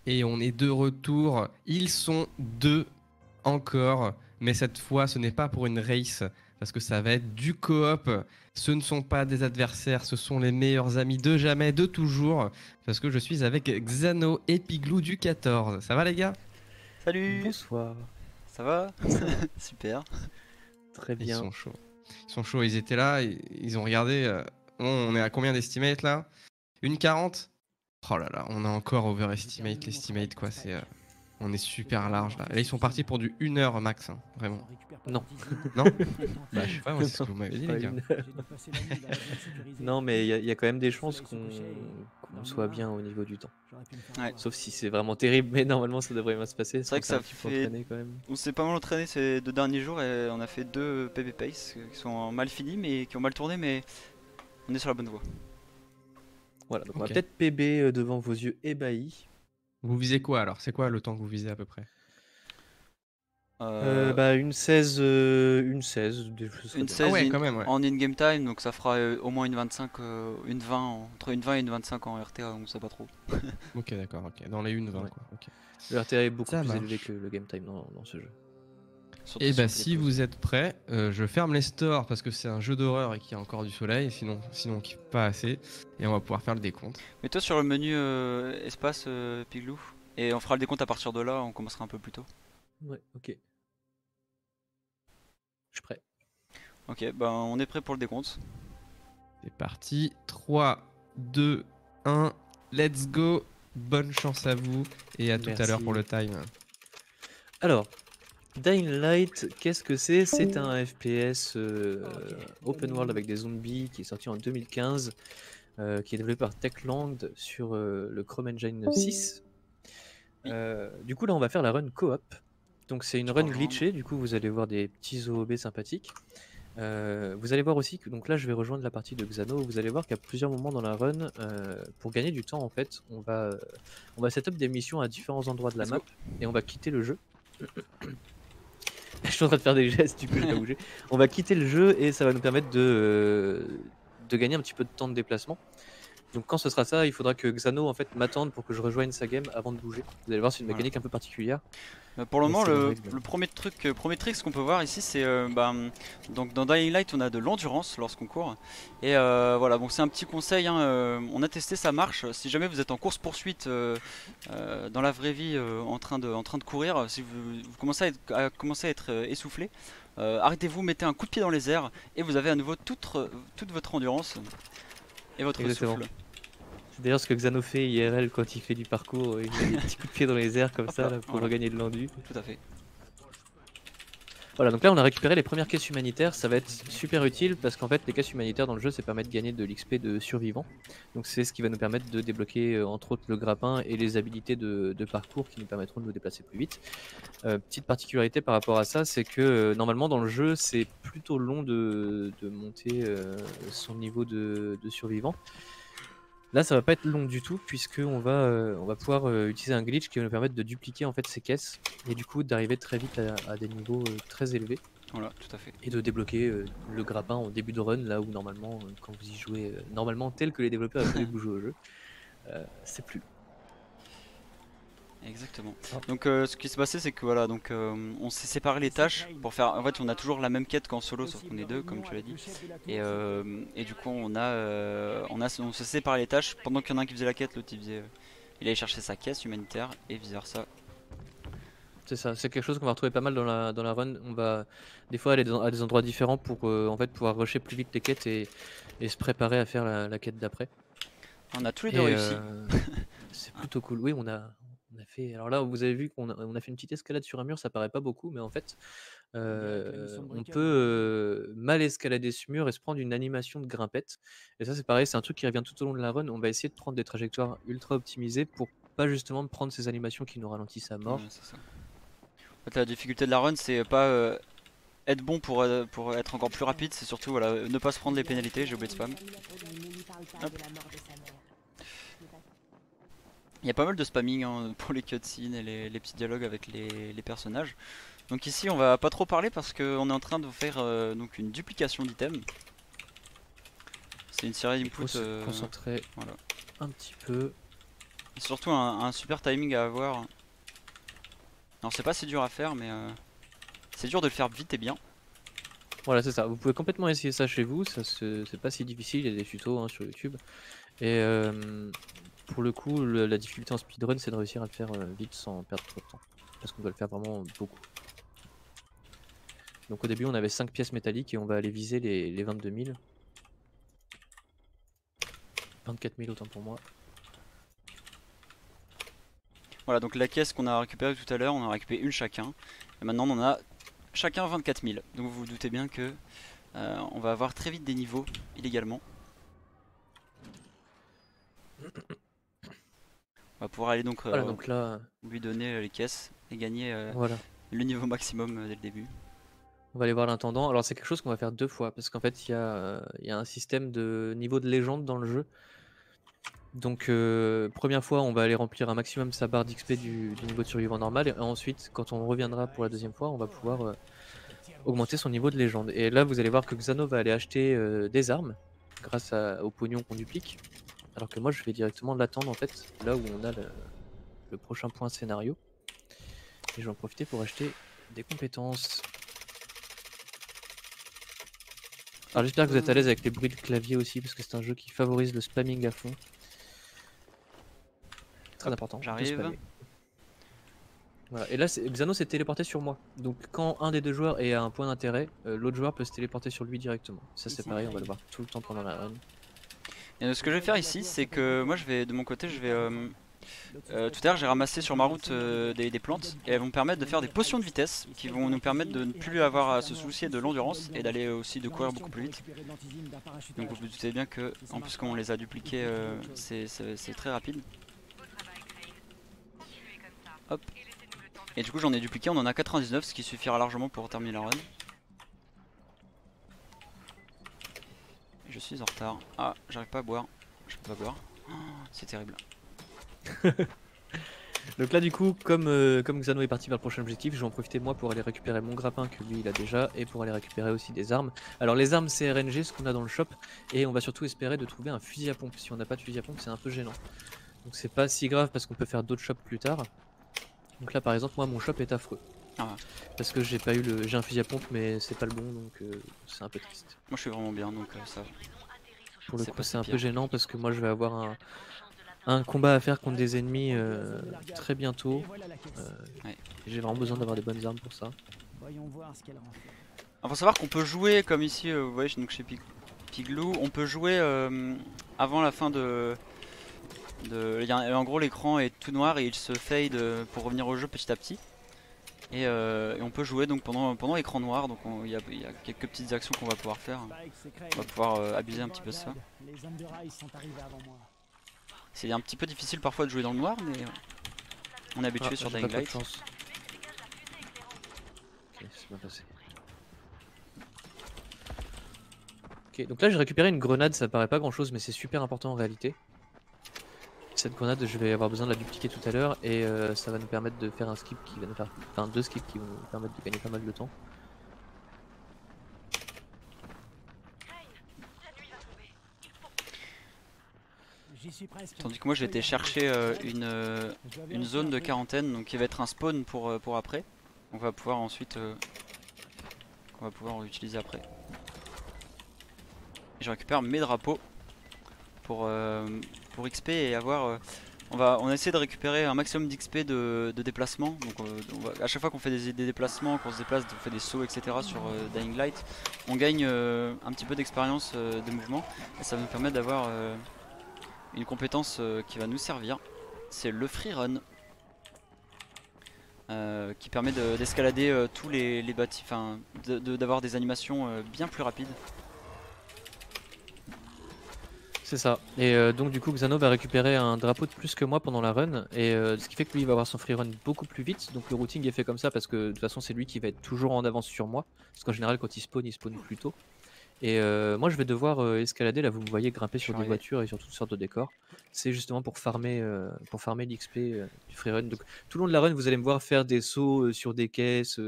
Et on est de retour. Ils sont deux encore. Mais cette fois, ce n'est pas pour une race. Parce que ça va être du coop. Ce ne sont pas des adversaires. Ce sont les meilleurs amis de jamais, de toujours. Parce que je suis avec Xano et Piglou du 14. Ça va les gars? Salut. Bonsoir. Ça va? Ça va Super. très Ils bien. sont chauds. Ils sont chauds. Ils étaient là. Ils ont regardé. On est à combien d'estimate là? Une 40. Oh là là, on a encore overestimate l'estimate quoi. On est super large là. Là, ils sont partis pour du 1 heure max, hein, vraiment. Non. Non? Bah, je sais pas, moi, c'est ce que vous m'avez dit, Pas les gars. une heure. Non, mais il y a quand même des chances qu'on soit bien au niveau du temps. Ouais. Sauf si c'est vraiment terrible, mais normalement ça devrait bien se passer. C'est vrai que qu'on s'est ça un petit peu fait- entraîné quand même. On s'est pas mal entraîné ces 2 derniers jours et on a fait 2 PB Pace qui sont mal finis mais qui ont mal tourné, mais on est sur la bonne voie. Voilà, donc on va Ok. peut-être PB devant vos yeux ébahis. Vous visez quoi alors? C'est quoi le temps que vous visez à peu près? Bah une 16, ce serait Une bien. 16 Ah ouais, quand même, ouais. en in-game time, donc ça fera au moins une 25, une 20, entre une 20 et une 25 en RTA, on sait pas trop. Ok, d'accord, ok. Dans les 1-20, Ouais. quoi. Ok. Le RTA est beaucoup Ça plus marche. élevé que le game time dans ce jeu. Surtout Et bah, sur si Play vous êtes prêts, je ferme les stores parce que c'est un jeu d'horreur et qu'il y a encore du soleil. Sinon on kiffe pas assez. Et on va pouvoir faire le décompte. Mets-toi sur le menu espace Piglou et on fera le décompte à partir de là, on commencera un peu plus tôt. Ouais, ok. Je suis prêt. Ok, ben on est prêt pour le décompte. C'est parti. 3, 2, 1. Let's go. Bonne chance à vous. Et à tout à l'heure pour le time. Alors, Dying Light, qu'est-ce que c'est? C'est un FPS open world avec des zombies qui est sorti en 2015, qui est développé par Techland sur le Chrome Engine 6. Du coup, là, on va faire la run coop. Donc, c'est une Je run rejoins. glitchée. Du coup, vous allez voir des petits OOB sympathiques. Vous allez voir aussi que, donc là, je vais rejoindre la partie de Xano. Vous allez voir qu'à plusieurs moments dans la run, pour gagner du temps, en fait, on va setup des missions à différents endroits de la Let's map go. et on va quitter le jeu. Je suis en train de faire des gestes, du coup je vais pas bouger. On va quitter le jeu et ça va nous permettre de gagner un petit peu de temps de déplacement. Donc quand ce sera ça, il faudra que Xano en fait m'attende pour que je rejoigne sa game avant de bouger. Vous allez voir, c'est une Voilà. mécanique un peu particulière. Pour le Mais moment, c'est les le règles. premier trick qu'on peut voir ici, c'est donc dans Dying Light, on a de l'endurance lorsqu'on court. Et voilà, bon, c'est un petit conseil, hein, on a testé, ça marche. Si jamais vous êtes en course poursuite dans la vraie vie, en train de courir, si vous commencez à être essoufflé, arrêtez-vous, mettez un coup de pied dans les airs et vous avez à nouveau toute votre endurance et votre Exactement. souffle. C'est d'ailleurs ce que Xano fait IRL quand il fait du parcours. Il met des petits coups de pied dans les airs comme Hop ça là, là, pour voilà. regagner de l'endu. Tout à fait. Voilà, donc là on a récupéré les premières caisses humanitaires, ça va être super utile parce qu'en fait les caisses humanitaires dans le jeu ça permet de gagner de l'XP de survivants. Donc c'est ce qui va nous permettre de débloquer entre autres le grappin et les habilités de parcours qui nous permettront de nous déplacer plus vite. Petite particularité par rapport à ça, c'est que normalement dans le jeu c'est plutôt long de monter son niveau de survivant. Là, ça va pas être long du tout puisqu'on va pouvoir utiliser un glitch qui va nous permettre de dupliquer en fait ces caisses et du coup d'arriver très vite à des niveaux très élevés Voilà, tout à fait. et de débloquer le grappin en début de run là où normalement quand vous y jouez normalement tel que les développeurs avaient voulu jouer au jeu, c'est plus. Exactement. Ah. Donc ce qui s'est passé c'est que voilà, donc on s'est séparé les tâches pour faire. En fait on a toujours la même quête qu'en solo sauf qu'on est deux comme tu l'as dit. Et du coup on s'est séparé les tâches pendant qu'il y en a un qui faisait la quête, l'autre il allait chercher sa caisse humanitaire et vice versa. C'est ça, c'est quelque chose qu'on va retrouver pas mal dans la run. On va des fois aller à des endroits différents pour en fait pouvoir rusher plus vite les quêtes et se préparer à faire la quête d'après. On a tous les deux réussi. C'est plutôt cool. Oui, on a fait. Alors là, vous avez vu qu'on a fait une petite escalade sur un mur, ça paraît pas beaucoup, mais en fait, on peut mal escalader ce mur et se prendre une animation de grimpette. Et ça, c'est pareil, c'est un truc qui revient tout au long de la run. On va essayer de prendre des trajectoires ultra optimisées pour pas justement prendre ces animations qui nous ralentissent à mort. Ouais, c'est ça. En fait la difficulté de la run c'est pas être bon pour être encore plus rapide, c'est surtout voilà, ne pas se prendre les pénalités, j'ai oublié de spam. Hop. Il y a pas mal de spamming hein, pour les cutscenes et les petits dialogues avec les personnages. Donc ici on va pas trop parler parce qu'on est en train de faire donc une duplication d'items. C'est une série Il faut input. se concentrer voilà. un petit peu. C'est surtout un super timing à avoir. Alors c'est pas si dur à faire, mais c'est dur de le faire vite et bien. Voilà, c'est ça. Vous pouvez complètement essayer ça chez vous. C'est pas si difficile. Il y a des tutos hein, sur YouTube. Et pour le coup, la difficulté en speedrun, c'est de réussir à le faire vite sans perdre trop de temps. Parce qu'on doit le faire vraiment beaucoup. Donc au début, on avait 5 pièces métalliques et on va aller viser les 22 000. 24 000 autant pour moi. Voilà, donc la caisse qu'on a récupérée tout à l'heure, on en a récupéré une chacun. Et maintenant, on en a chacun 24 000. Donc vous vous doutez bien que on va avoir très vite des niveaux illégalement. On va pouvoir aller donc, Voilà, donc là, lui donner les caisses et gagner voilà. le niveau maximum dès le début. On va aller voir l'intendant. Alors c'est quelque chose qu'on va faire 2 fois parce qu'en fait il y a un système de niveau de légende dans le jeu. Donc première fois on va aller remplir un maximum sa barre d'XP du niveau de survivant normal et ensuite quand on reviendra pour la deuxième fois on va pouvoir augmenter son niveau de légende. Et là vous allez voir que Xano va aller acheter des armes grâce au pognon qu'on duplique. Alors que moi je vais directement l'attendre en fait là où on a le prochain point scénario. Et je vais en profiter pour acheter des compétences. Alors j'espère que vous êtes à l'aise avec les bruits de clavier aussi parce que c'est un jeu qui favorise le spamming à fond. Très important. de J'arrive. spammer. Voilà. Et là Xano s'est téléporté sur moi. Donc quand un des deux joueurs est à un point d'intérêt, l'autre joueur peut se téléporter sur lui directement. Ça c'est pareil, on va le voir tout le temps pendant la run. Et ce que je vais faire ici, c'est que moi je vais de mon côté, je vais tout à l'heure j'ai ramassé sur ma route des plantes et elles vont me permettre de faire des potions de vitesse qui vont nous permettre de ne plus avoir à se soucier de l'endurance et d'aller aussi de courir beaucoup plus vite. Donc vous vous doutez bien que en plus quand on les a dupliqués c'est très rapide. Hop. Et du coup j'en ai dupliqué, on en a 99 ce qui suffira largement pour terminer la run. Je suis en retard. Ah j'arrive pas à boire. Je peux pas boire. Oh, c'est terrible. Donc là du coup comme Xano est parti vers le prochain objectif, je vais en profiter moi pour aller récupérer mon grappin que lui il a déjà et pour aller récupérer aussi des armes. Alors les armes c'est RNG ce qu'on a dans le shop et on va surtout espérer de trouver un fusil à pompe. Si on n'a pas de fusil à pompe c'est un peu gênant. Donc c'est pas si grave parce qu'on peut faire d'autres shops plus tard. Donc là par exemple moi mon shop est affreux. Ah. Parce que j'ai pas eu j'ai un fusil à pompe mais c'est pas le bon donc c'est un peu triste. Moi je suis vraiment bien donc ça. Pour le coup c'est un peu gênant parce que moi je vais avoir un combat à faire contre des ennemis très bientôt. Ouais. J'ai vraiment besoin d'avoir des bonnes armes pour ça. Il faut savoir qu'on peut jouer comme ici, vous voyez donc chez Pigloo, on peut jouer avant la fin de... en gros l'écran est tout noir et il se fade pour revenir au jeu petit à petit. Et on peut jouer donc pendant l'écran noir, donc il y a quelques petites actions qu'on va pouvoir faire. On va pouvoir abuser un petit peu de ça. C'est un petit peu difficile parfois de jouer dans le noir, mais on est habitué sur Dying Light. Ok, c'est bien passé. Ok, donc là j'ai récupéré une grenade, ça paraît pas grand chose, mais c'est super important en réalité. Cette grenade, je vais avoir besoin de la dupliquer tout à l'heure et ça va nous permettre de faire un skip qui va nous faire. Enfin, 2 skips qui vont nous permettre de gagner pas mal de temps. Tandis que moi j'ai été chercher une zone de quarantaine donc qui va être un spawn pour après. On va pouvoir ensuite qu'on va pouvoir utiliser après. Et je récupère mes drapeaux pour XP et avoir on va essayer de récupérer un maximum d'XP de déplacement. Donc à chaque fois qu'on fait des déplacements, qu'on se déplace, on fait des sauts etc sur Dying Light, on gagne un petit peu d'expérience de mouvement et ça va nous permettre d'avoir une compétence qui va nous servir, c'est le free run qui permet d'escalader tous les bâtis, enfin d'avoir des animations bien plus rapides. C'est ça. Et donc du coup Xano va récupérer un drapeau de plus que moi pendant la run et ce qui fait que lui il va avoir son free run beaucoup plus vite. Donc le routing est fait comme ça parce que de toute façon c'est lui qui va être toujours en avance sur moi. Parce qu'en général quand il spawn plus tôt. Et moi je vais devoir escalader, là vous me voyez grimper sur des voitures et sur toutes sortes de décors. C'est justement pour farmer l'XP du freerun. Donc tout le long de la run vous allez me voir faire des sauts sur des caisses,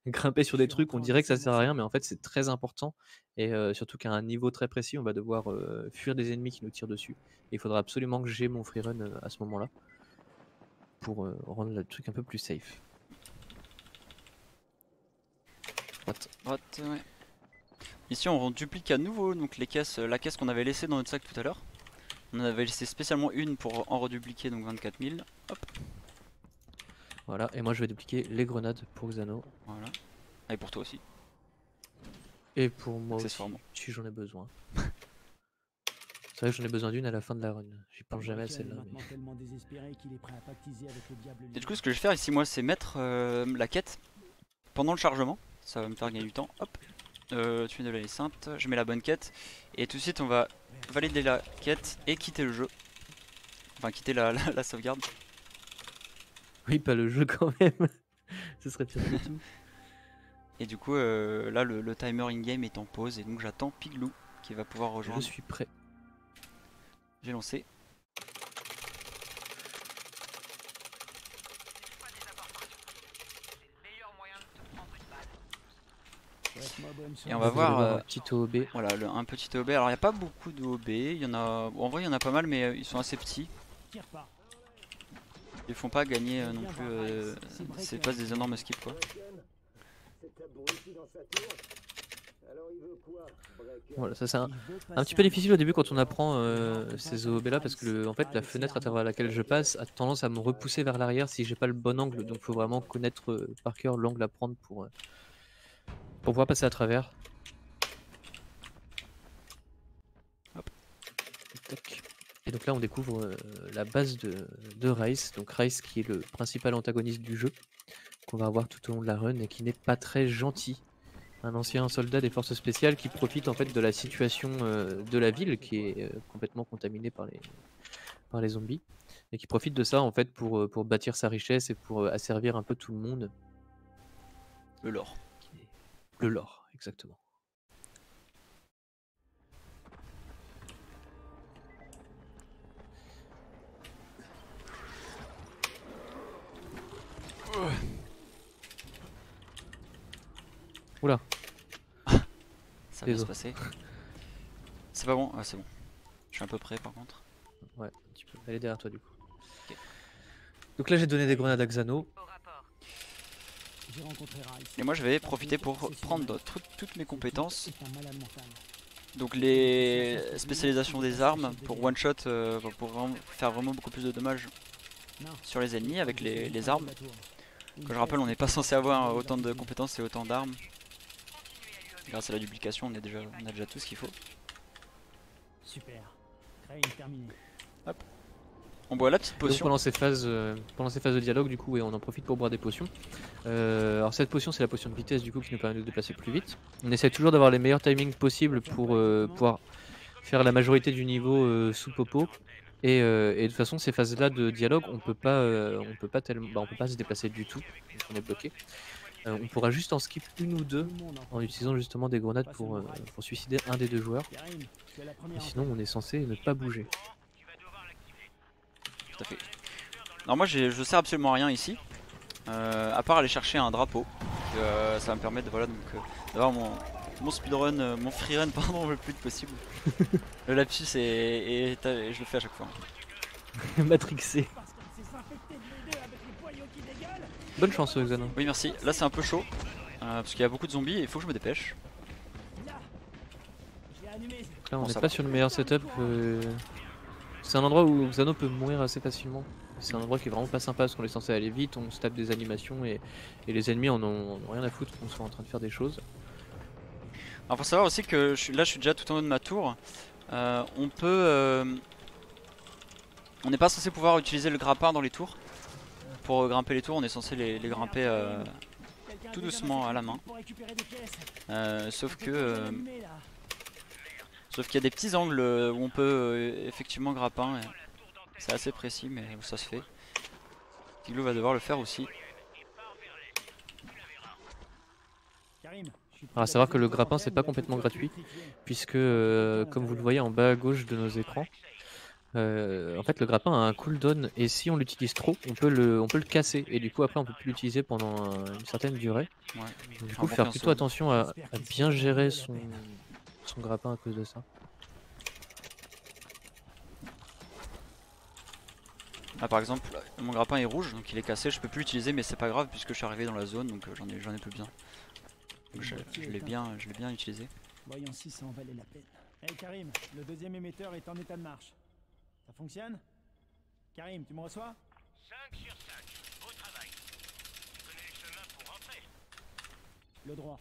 grimper sur des trucs, on dirait que ça sert à rien mais en fait c'est très important. Et surtout qu'à un niveau très précis on va devoir fuir des ennemis qui nous tirent dessus. Et il faudra absolument que j'ai mon freerun à ce moment là. pour rendre le truc un peu plus safe. Droite, ouais. Ici on duplique à nouveau donc les caisses, la caisse qu'on avait laissée dans notre sac tout à l'heure. On en avait laissé spécialement une pour en redupliquer, donc 24 000. Hop. Voilà, et moi je vais dupliquer les grenades pour Xano. Voilà. Et pour toi aussi. Et pour moi aussi, Accessoirement. si j'en ai besoin. C'est vrai que j'en ai besoin d'une à la fin de la run. J'y pense jamais à celle-là. Et du coup ce que je vais faire ici moi c'est mettre la quête pendant le chargement. Ça va me faire gagner du temps. Hop. Tu viens de la sainte, je mets la bonne quête. Et tout de suite on va valider la quête et quitter le jeu. Enfin quitter la sauvegarde. Oui, pas le jeu quand même. Ce serait pire que tout. Et du coup là le timer in-game est en pause et donc j'attends Piglou qui va pouvoir rejoindre. Je suis prêt. J'ai lancé. Et on va voir un petit OB. Voilà, un petit OB. Alors il n'y a pas beaucoup de OB, il y en a. Bon, en vrai il y en a pas mal mais ils sont assez petits. Ils font pas gagner non plus. C'est pas des énormes skips quoi. Voilà, ça c'est un petit peu difficile au début quand on apprend ces OB là parce que en fait la fenêtre à travers laquelle je passe a tendance à me repousser vers l'arrière si j'ai pas le bon angle, donc il faut vraiment connaître par cœur l'angle à prendre pour pouvoir passer à travers. Hop. Tac. Et donc là on découvre la base de Rice, donc Rice qui est le principal antagoniste du jeu, qu'on va avoir tout au long de la run et qui n'est pas très gentil. Un ancien soldat des forces spéciales qui profite en fait de la situation de la ville qui est complètement contaminée par les zombies et qui profite de ça en fait pour bâtir sa richesse et pour asservir un peu tout le monde. Le lore. Le lore, exactement. Oula. Ça va se passer. C'est pas bon? Ah c'est bon. Je suis un peu près par contre. Ouais, un petit peu. Elle est derrière toi du coup. Okay. Donc là j'ai donné des grenades à Xano. Et moi je vais profiter pour prendre toutes mes compétences. Donc les spécialisations des armes pour one shot, pour vraiment faire vraiment beaucoup plus de dommages sur les ennemis avec les armes. Comme je rappelle, on n'est pas censé avoir autant de compétences et autant d'armes. Grâce à la duplication, on a déjà tout ce qu'il faut. Super. Terminé. Hop. On boit la petite potion. Pendant ces phases de dialogue, du coup, on en profite pour boire des potions. Alors cette potion, c'est la potion de vitesse du coup qui nous permet de nous déplacer plus vite. On essaie toujours d'avoir les meilleurs timings possibles pour pouvoir faire la majorité du niveau sous popo. Et de toute façon, ces phases-là de dialogue, on peut pas se déplacer du tout. Donc on est bloqué. On pourra juste en skip une ou deux en utilisant justement des grenades pour suicider un des deux joueurs. Et sinon, on est censé ne pas bouger. Tout à fait. Alors moi, je sers absolument à rien ici, à part aller chercher un drapeau. Ça va me permettre d'avoir mon speedrun, mon freerun pardon, le plus vite possible. Le lapsus et je le fais à chaque fois. Matrixé. Bonne chance Xano. Oui merci, là c'est un peu chaud parce qu'il y a beaucoup de zombies et il faut que je me dépêche. Donc là on n'est pas sur le meilleur setup. C'est un endroit où Xano peut mourir assez facilement. C'est un endroit qui est vraiment pas sympa parce qu'on est censé aller vite, on se tape des animations et les ennemis en ont rien à foutre qu'on soit en train de faire des choses. Alors faut savoir aussi que là je suis déjà tout en haut de ma tour. On n'est pas censé pouvoir utiliser le grappin dans les tours. Pour grimper les tours, on est censé les grimper tout doucement à la main. Sauf qu'il y a des petits angles où on peut effectivement grappin. C'est assez précis, mais ça se fait. Piglou va devoir le faire aussi. Alors à savoir que le grappin c'est pas complètement gratuit, puisque comme vous le voyez en bas à gauche de nos écrans, en fait le grappin a un cooldown et si on l'utilise trop on peut le casser et du coup après on peut plus l'utiliser pendant une certaine durée. Ouais. Donc, du coup faire plutôt attention à bien gérer son grappin à cause de ça. Là par exemple, mon grappin est rouge, donc il est cassé, je peux plus l'utiliser, mais c'est pas grave puisque je suis arrivé dans la zone, donc j'en ai plus besoin. Donc je l'ai bien utilisé. Voyons si ça en valait la peine. Hey Karim, le deuxième émetteur est en état de marche. Ça fonctionne? Karim, tu me reçois? 5 sur 5. Beau travail. Tu connais le chemin pour rentrer? Le droit.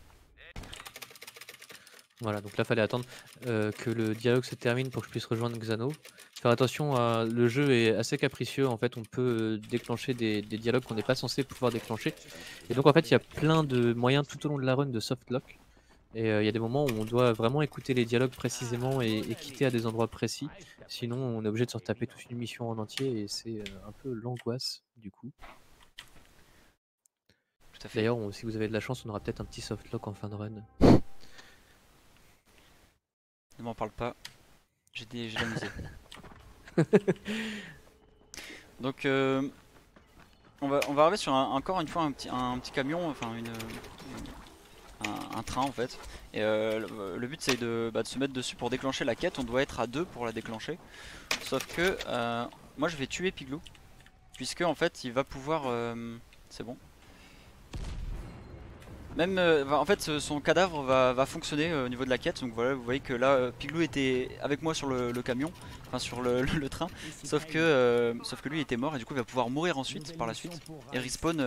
Voilà, donc là fallait attendre que le dialogue se termine pour que je puisse rejoindre Xano. Faire attention, le jeu est assez capricieux, en fait on peut déclencher des dialogues qu'on n'est pas censé pouvoir déclencher. Et donc en fait il y a plein de moyens tout au long de la run de softlock. Et il y a des moments où on doit vraiment écouter les dialogues précisément et quitter à des endroits précis. Sinon on est obligé de se retaper toute une mission en entier et c'est un peu l'angoisse du coup. Tout à fait. D'ailleurs si vous avez de la chance on aura peut-être un petit softlock en fin de run. Ne m'en parle pas, j'ai la misé. Donc on va arriver sur encore une fois un petit camion, enfin un train en fait. Et le but c'est de se mettre dessus pour déclencher la quête. On doit être à 2 pour la déclencher. Sauf que moi je vais tuer Piglou, puisque en fait il va pouvoir... c'est bon. Même en fait son cadavre va fonctionner au niveau de la quête. Donc voilà, vous voyez que là Piglou était avec moi sur le camion, enfin sur le train. Sauf que lui était mort et du coup il va pouvoir mourir ensuite par la suite et respawn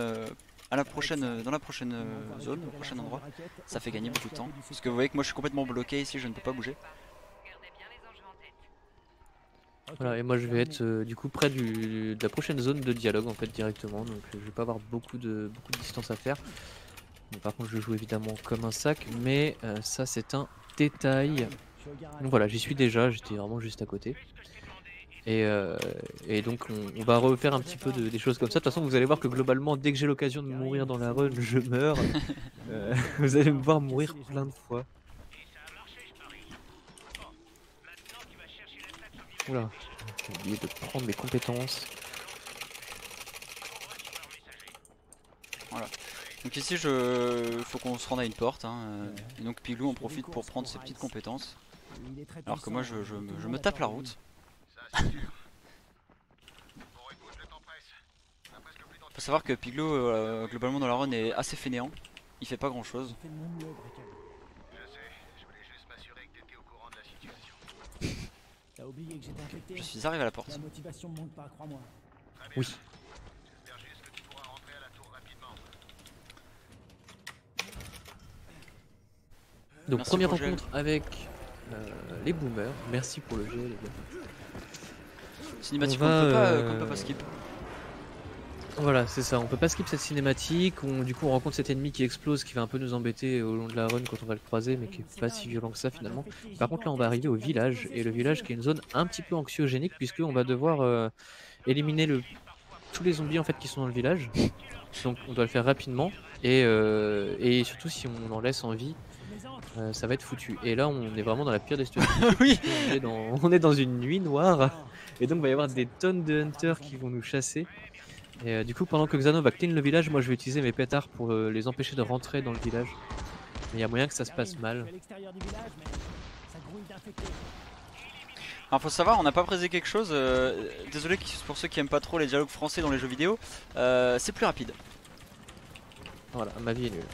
à la prochaine, dans la prochaine zone, au prochain endroit. Ça fait gagner beaucoup de temps. Parce que vous voyez que moi je suis complètement bloqué ici, je ne peux pas bouger. Voilà, et moi je vais être du coup près de la prochaine zone de dialogue en fait directement. Donc je vais pas avoir beaucoup de distance à faire. Mais par contre je joue évidemment comme un sac, mais ça c'est un détail. Donc voilà, j'y suis déjà, j'étais vraiment juste à côté. Et donc on va refaire un petit peu des choses comme ça. De toute façon vous allez voir que globalement dès que j'ai l'occasion de mourir dans la run, je meurs. Vous allez me voir mourir plein de fois. Oula, j'ai oublié de prendre mes compétences. Voilà. Donc ici faut qu'on se rende à une porte hein, et donc Piglou en profite pour prendre ses petites compétences. Alors que moi je me tape la route. Faut savoir que Piglou globalement dans la run est assez fainéant. Il fait pas grand chose. Je sais, je voulais juste m'assurer que t'étais au courant de la situation. T'as oublié que j'étais infecté. Je suis arrivé à la porte. La motivation me manque pas, crois-moi. Oui. J'espère juste que tu pourras rentrer à la tour rapidement. Donc Merci première pour le rencontre avec les boomers. Merci pour le jeu les gars. Cinématique On va, qu'on peut pas skip. Voilà, c'est ça, on peut pas skip cette cinématique, du coup on rencontre cet ennemi qui explose, qui va un peu nous embêter au long de la run quand on va le croiser, mais qui est pas si violent que ça finalement. Par contre là on va arriver au village, et le village qui est une zone un petit peu anxiogénique, puisqu'on va devoir éliminer tous les zombies en fait qui sont dans le village. Donc on doit le faire rapidement, et surtout si on en laisse en vie, ça va être foutu. Et là on est vraiment dans la pire des situations. Oui. On est dans une nuit noire, et donc il va y avoir des tonnes de hunters qui vont nous chasser. Et du coup pendant que Xano va clean le village, moi je vais utiliser mes pétards pour les empêcher de rentrer dans le village. Mais il y a moyen que ça se passe mal. Alors faut savoir, on n'a pas précisé quelque chose, désolé pour ceux qui aiment pas trop les dialogues français dans les jeux vidéo, c'est plus rapide. Voilà, ma vie est nulle.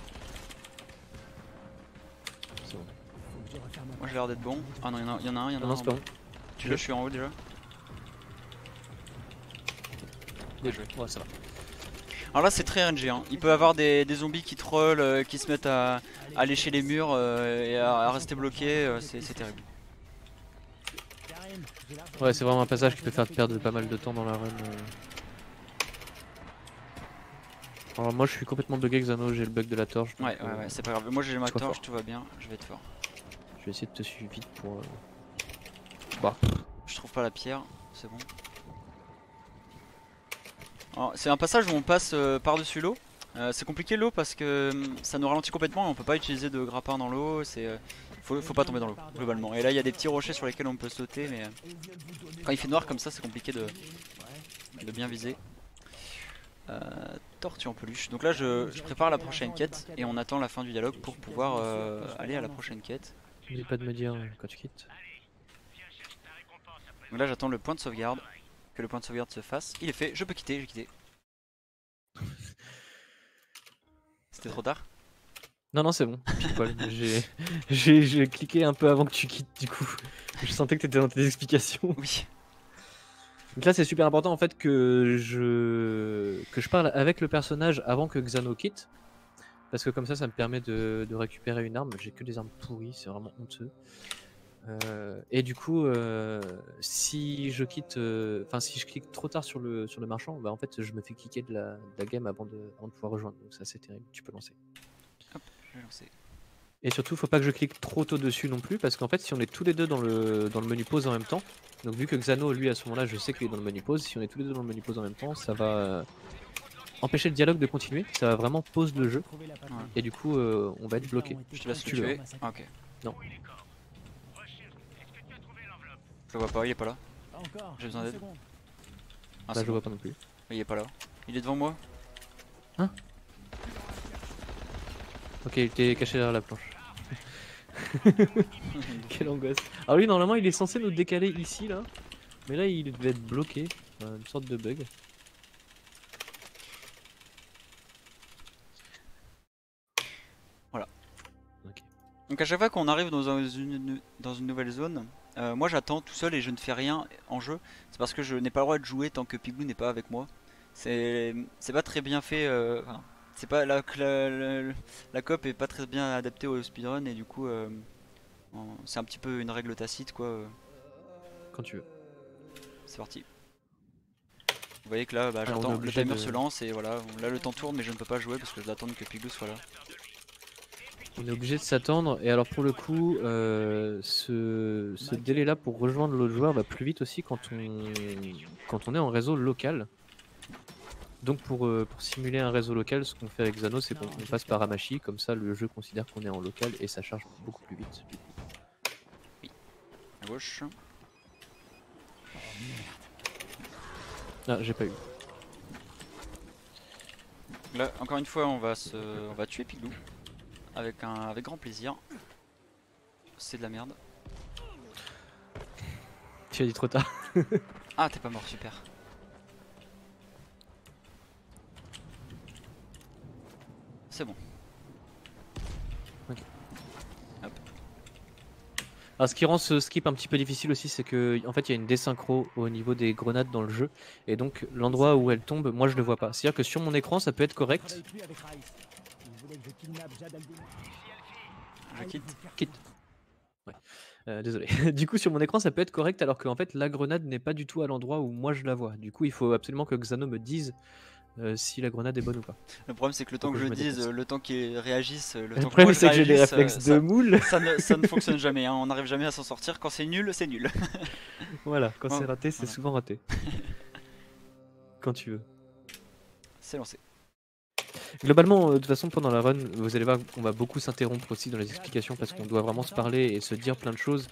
C'est bon. Moi j'ai l'air d'être bon. Ah non, il y en a un, Non, c'est pas bon. Tu veux, je suis en haut déjà. Bien joué. Ouais, ça va. Alors là c'est très RNG, hein. Il peut y avoir des zombies qui trollent, qui se mettent à lécher les murs et à rester bloqués, c'est terrible. Ouais, c'est vraiment un passage qui peut faire perdre pas mal de temps dans la run. Alors moi je suis complètement bugué Xano, j'ai le bug de la torche. Ouais, c'est pas grave. Moi j'ai ma torche, tout va bien, je vais être fort. Je vais essayer de te suivre vite pour... Je trouve pas la pierre, c'est bon. C'est un passage où on passe par-dessus l'eau. C'est compliqué l'eau parce que ça nous ralentit complètement et on peut pas utiliser de grappin dans l'eau. Faut pas tomber dans l'eau globalement. Et là il y a des petits rochers sur lesquels on peut sauter, mais quand il fait noir comme ça c'est compliqué de bien viser. Tortue en peluche. Donc là je prépare la prochaine quête et on attend la fin du dialogue pour pouvoir aller à la prochaine quête. N'oublie pas de me dire quand tu quittes. Donc là j'attends le point de sauvegarde que le point de sauvegarde se fasse. Il est fait, je peux quitter, j'ai quitté. C'était trop tard? Non, non, c'est bon, pile poil. J'ai cliqué un peu avant que tu quittes, du coup. Je sentais que t'étais dans tes explications. Oui. Donc là, c'est super important en fait que je parle avec le personnage avant que Xano quitte. Parce que comme ça me permet de récupérer une arme. J'ai que des armes pourries, c'est vraiment honteux. Et du coup, si je quitte, si je clique trop tard sur le marchand, bah en fait, je me fais cliquer de la game avant de pouvoir rejoindre. Donc ça, c'est terrible. Tu peux lancer. Hop, je vais lancer. Et surtout, faut pas que je clique trop tôt dessus non plus, parce qu'en fait, si on est tous les deux dans le menu pause en même temps, donc vu que Xano, lui, à ce moment-là, je sais qu'il est dans le menu pause, si on est tous les deux dans le menu pause en même temps, ça va empêcher le dialogue de continuer, ça va vraiment pause le jeu, et du coup, on va être bloqué. Je te laisse le Tu le tuer. Ah, ok. Non. Je le vois pas, il est pas là. Pas encore. J'ai besoin d'aide. Une seconde. Ah, Bah, c'est je le bon. vois pas non plus. Il est pas là. Il est devant moi. Ok, il était caché derrière la planche. Quelle angoisse. Alors lui, normalement, il est censé nous décaler ici, là, mais là, il devait être bloqué, une sorte de bug. Voilà. Ok. Donc à chaque fois qu'on arrive dans une nouvelle zone, moi j'attends tout seul et je ne fais rien en jeu. C'est parce que je n'ai pas le droit de jouer tant que Pigloo n'est pas avec moi. C'est pas très bien fait. Enfin, c'est pas la coop est pas très bien adaptée au speedrun et du coup c'est un petit peu une règle tacite quoi. Quand tu veux. C'est parti. Vous voyez que là bah, Alors, on est j'attends, le obligé timer de- se lance et voilà, là le temps tourne mais je ne peux pas jouer parce que je dois attendre que Pigloo soit là. On est obligé de s'attendre, et alors pour le coup, ce délai-là pour rejoindre l'autre joueur va plus vite aussi quand on est en réseau local. Donc pour simuler un réseau local, ce qu'on fait avec Xano, c'est qu'on passe par Hamachi, comme ça le jeu considère qu'on est en local et ça charge beaucoup plus vite. À gauche. Ah, j'ai pas eu. Là encore une fois on va tuer Pigloo. Avec grand plaisir. C'est de la merde. Tu as dit trop tard. Ah t'es pas mort, super. C'est bon. Alors ce qui rend ce skip un petit peu difficile aussi, c'est que en fait il y a une désynchro au niveau des grenades dans le jeu, et donc l'endroit où elles tombent, moi je le vois pas. C'est-à-dire que sur mon écran ça peut être correct. Travaille plus avec Rice. Il voulait que je kidnappe Jad Al-Din. Je quitte. Quitte. Ouais. Désolé. Du coup sur mon écran ça peut être correct alors qu'en fait la grenade n'est pas du tout à l'endroit où moi je la vois. Du coup il faut absolument que Xano me dise si la grenade est bonne ou pas. Le problème c'est que le temps Faut que que je je me dise, déplace. le temps qu'ils réagissent, le Le temps que moi problème je c'est que j'ai des réagisse, réflexes de moule. ça ne fonctionne jamais, hein. On n'arrive jamais à s'en sortir. Quand c'est nul, c'est nul. Voilà, quand Ouais, c'est raté, c'est voilà. souvent raté. Quand tu veux. C'est lancé. Globalement, de toute façon, pendant la run, vous allez voir, on va beaucoup s'interrompre aussi dans les explications parce qu'on doit vraiment se parler et se dire plein de choses.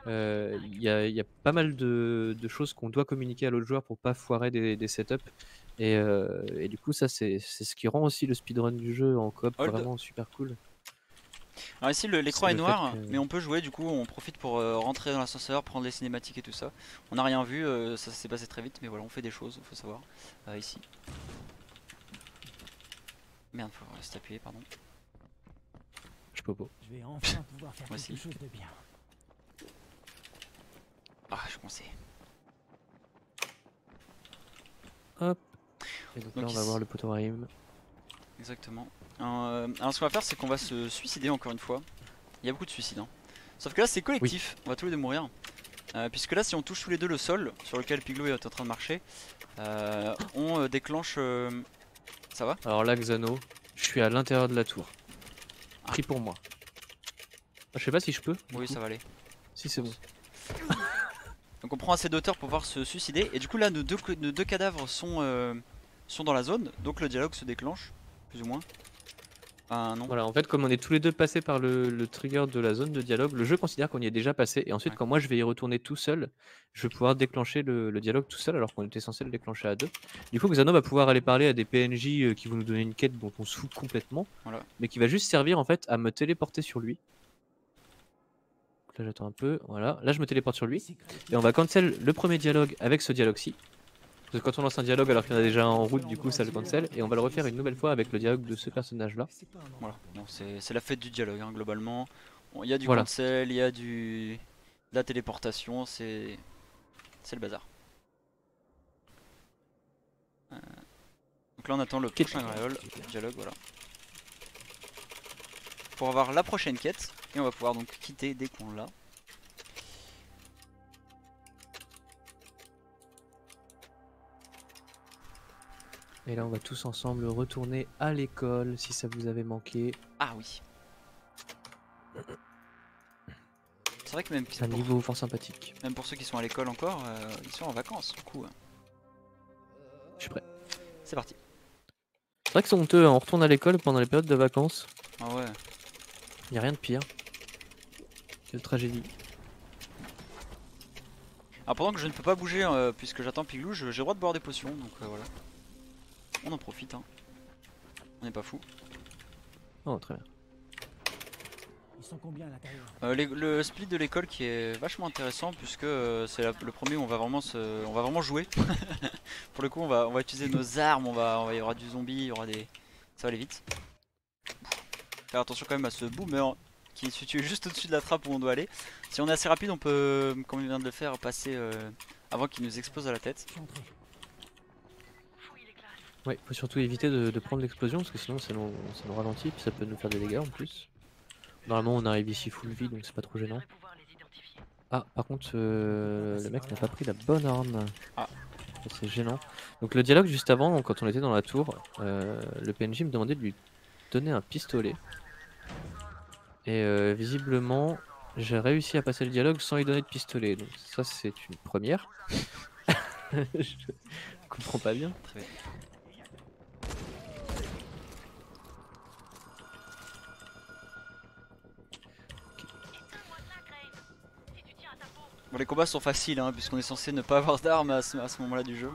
Il y a pas mal de choses qu'on doit communiquer à l'autre joueur pour pas foirer des setups. Et du coup, ça, c'est ce qui rend aussi le speedrun du jeu en coop Hold. vraiment super cool. Alors ici l'écran C'est est le noir, fait que- mais on peut jouer, du coup on profite pour rentrer dans l'ascenseur, prendre les cinématiques et tout ça. On n'a rien vu, ça s'est passé très vite, mais voilà, on fait des choses, faut savoir. Ici. Merde, faut rester appuyé, pardon. Je peux pas. Je vais enfin pouvoir faire Moi quelque aussi. chose de bien. Ah, je pensais. Hop. Et donc, Donc là, on va ici- voir le poteau rime. Exactement. Alors ce qu'on va faire c'est qu'on va se suicider encore une fois. Il y a beaucoup de suicides hein. Sauf que là c'est collectif, on va tous les deux mourir. Puisque là si on touche tous les deux le sol sur lequel Pigloo est en train de marcher, on déclenche... Ça va? Alors là, Xano, je suis à l'intérieur de la tour. Ah. Pris pour moi. Ah, je sais pas si je peux. du Oui coup. ça va aller. Si c'est bon. Donc on prend assez d'auteur pour pouvoir se suicider. Et du coup là nos deux cadavres sont dans la zone. Donc le dialogue se déclenche, plus ou moins. Non. Voilà, en fait, comme on est tous les deux passés par le trigger de la zone de dialogue, le jeu considère qu'on y est déjà passé. Et ensuite, Ouais. quand moi je vais y retourner tout seul, je vais pouvoir déclencher le dialogue tout seul alors qu'on était censé le déclencher à deux. Du coup, Xano va pouvoir aller parler à des PNJ qui vont nous donner une quête dont on se fout complètement, Voilà. mais qui va juste servir en fait à me téléporter sur lui. Donc là, j'attends un peu. Voilà, là je me téléporte sur lui. Et on va cancel le premier dialogue avec ce dialogue-ci. Parce que quand on lance un dialogue alors qu'il y en a déjà un en route, du coup ça le cancel. Et on va le refaire une nouvelle fois avec le dialogue de ce personnage là. Voilà, c'est la fête du dialogue hein, globalement. Il y a du Voilà. cancel, il y a de la téléportation, c'est le bazar. Donc là on attend le prochain dialogue, voilà. Pour avoir la prochaine quête, et on va pouvoir donc quitter dès qu'on l'a. Et là on va tous ensemble retourner à l'école si ça vous avait manqué. Ah oui. C'est vrai que même, C'est un niveau fort sympathique. même pour ceux qui sont à l'école encore, ils sont en vacances du coup. Je suis prêt. C'est parti. C'est vrai que c'est honteux, hein, on retourne à l'école pendant les périodes de vacances. Ah ouais. Y a rien de pire. Quelle tragédie. Alors pendant que je ne peux pas bouger puisque j'attends Piglou, j'ai le droit de boire des potions donc voilà. On en profite hein. On n'est pas fou. Oh très bien. Ils sont combien à l'intérieur? Le split de l'école qui est vachement intéressant puisque c'est le premier où on va vraiment jouer. Pour le coup on va utiliser nos armes, il y aura du zombie, il y aura des. Ça va aller vite. Faire attention quand même à ce boomer qui est situé juste au-dessus de la trappe où on doit aller. Si on est assez rapide on peut, comme il vient de le faire, passer avant qu'il nous explose à la tête. Ouais, faut surtout éviter de prendre l'explosion parce que sinon ça nous ralentit puis ça peut nous faire des dégâts en plus. Normalement on arrive ici full vie donc c'est pas trop gênant. Ah par contre le mec n'a pas pris la bonne arme. Ah. C'est gênant. Donc le dialogue juste avant, quand on était dans la tour, le PNJ me demandait de lui donner un pistolet. Et visiblement j'ai réussi à passer le dialogue sans lui donner de pistolet. Donc ça c'est une première. Je comprends pas bien. Très bien. Bon, les combats sont faciles hein, puisqu'on est censé ne pas avoir d'armes à ce moment-là du jeu.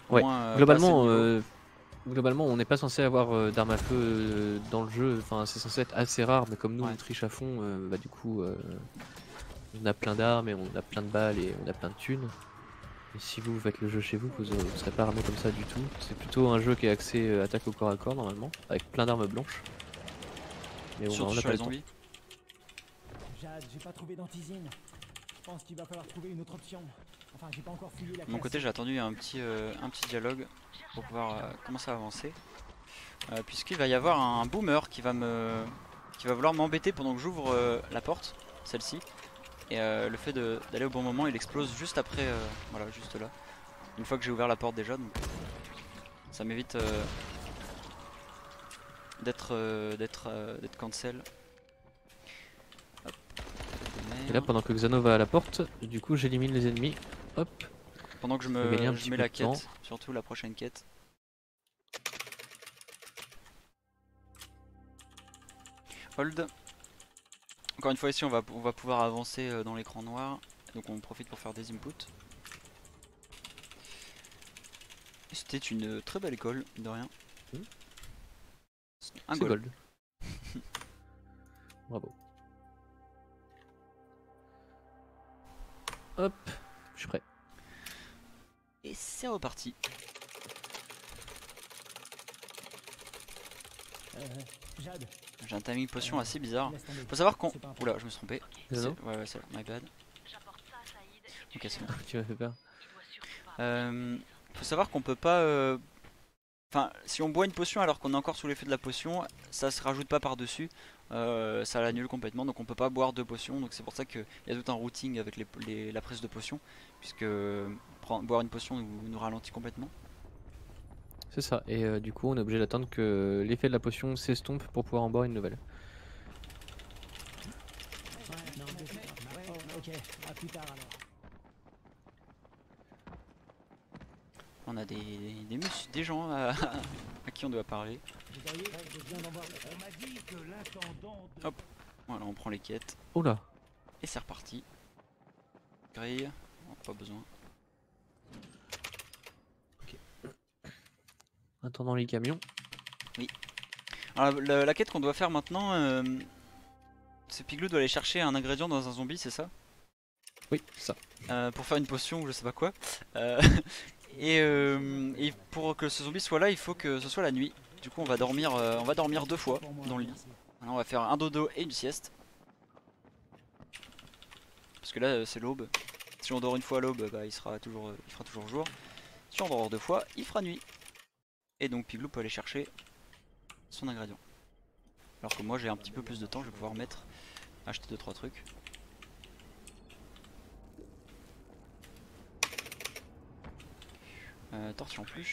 Au Ouais, moins, globalement on n'est pas censé avoir d'armes à feu dans le jeu, enfin c'est censé être assez rare mais comme nous Ouais. on triche à fond, bah du coup on a plein d'armes et on a plein de balles et on a plein de thunes. Et si vous faites le jeu chez vous, vous ne serez pas armé comme ça du tout. C'est plutôt un jeu qui est axé attaque au corps à corps normalement, avec plein d'armes blanches. Mais bon, surtout on a sur pas les le temps. zombies. Jade, j'ai pas trouvé d'antisine. Je pense qu'il va falloir trouver une autre option. Enfin, j'ai pas encore fouillé la De mon classe. côté j'ai attendu un petit dialogue pour pouvoir commencer à avancer. Puisqu'il va y avoir un boomer qui va vouloir m'embêter pendant que j'ouvre la porte, celle-ci. Et le fait d'aller au bon moment, il explose juste après, voilà, juste là. Une fois que j'ai ouvert la porte déjà, donc ça m'évite d'être cancel. Hop. Et là pendant que Xano va à la porte, du coup j'élimine les ennemis. Hop. Pendant que je va gagner un je petit mets peu la de temps. quête, surtout la prochaine quête. Hold. Encore une fois ici on va pouvoir avancer dans l'écran noir. Donc on profite pour faire des inputs. C'était une très belle école, de rien. Un C'est goal. gold. Bravo. Hop, je suis prêt. Et c'est reparti. Jade, J'ai un timing potion assez bizarre. laisse tomber. Faut savoir qu'on... C'est pas un Oula, je me suis trompé. Xano Ouais, c'est my bad. Ok, c'est bon. Tu m'as fait peur. Faut savoir qu'on peut pas... Enfin, si on boit une potion alors qu'on est encore sous l'effet de la potion, ça se rajoute pas par-dessus. Ça l'annule complètement, donc on peut pas boire deux potions. Donc c'est pour ça qu'il y a tout un routing avec la prise de potion. Puisque boire une potion nous ralentit complètement. C'est ça, et du coup on est obligé d'attendre que l'effet de la potion s'estompe pour pouvoir en boire une nouvelle. Non, ok, à plus tard alors. On a des gens à qui on doit parler. Vous voyez, je viens d'en voir. Hop, voilà, on prend les quêtes. Oh là. Et c'est reparti. Grille, oh, pas besoin. Attendant les camions. Alors la quête qu'on doit faire maintenant, c'est Piglou doit aller chercher un ingrédient dans un zombie, c'est ça? Oui, c'est ça. pour faire une potion ou je sais pas quoi. Et pour que ce zombie soit là, il faut que ce soit la nuit. Du coup, on va dormir 2 fois dans le lit. Alors, on va faire un dodo et une sieste. Parce que là, c'est l'aube. Si on dort une fois à l'aube, bah, il fera toujours jour. Si on dort 2 fois, il fera nuit. Et donc Piglou peut aller chercher son ingrédient. Alors que moi, j'ai un petit peu plus de temps, je vais pouvoir acheter 2-3 trucs. Tortue en pluche.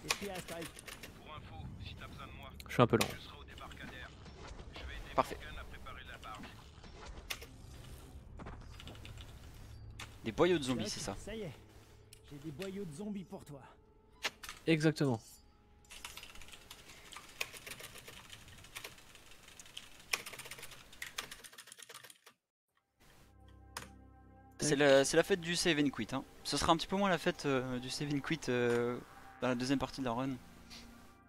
Qu'est-ce qu'il y a, Spike? Pour info, si t'as besoin de moi, Je suis un peu lent. je serai au débarcadère. Je vais aider Parfait. Morgan à préparer la barge. Des boyaux de zombies, Chuck, c'est ça. Ça y est. J'ai des boyaux de zombies pour toi. Exactement. C'est la fête du save and quit. Hein. Ce sera un petit peu moins la fête du save and quit dans la deuxième partie de la run.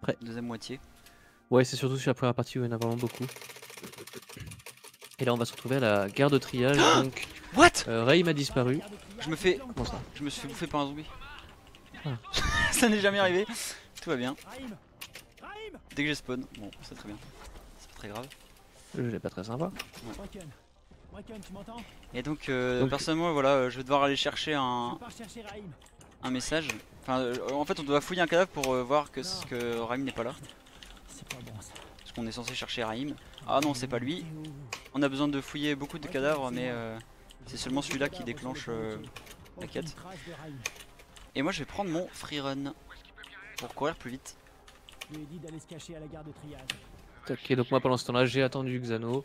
Ouais. Deuxième moitié. Ouais, c'est surtout sur la première partie où il y en a vraiment beaucoup. Et là, on va se retrouver à la gare de triage. Donc, What? Raïm a disparu. Je me fais Comment ça? Je me suis fait bouffer par un zombie. Ah. Ça n'est jamais arrivé. Tout va bien. Raïm! Raïm! Dès que j'ai spawn, bon, c'est très bien. C'est pas très grave. Le jeu n'est pas très sympa. Bracken. Bracken, tu m'entends? Et donc, Donc- personnellement, voilà, je vais devoir aller chercher Je pars chercher Raïm. un message. Enfin, en fait, on doit fouiller un cadavre pour voir que Raïm n'est pas là. C'est pas bon ça. Parce qu'on est censé chercher Raïm. Ah non, c'est pas lui. T'es où? On a besoin de fouiller beaucoup de cadavres, mais c'est seulement celui-là qui déclenche la quête. Aucune trace de Raïm. Et moi, je vais prendre mon free run pour courir plus vite. Je lui ai dit d'aller se cacher à la gare de triage. Ok, donc moi pendant ce temps-là, j'ai attendu Xano.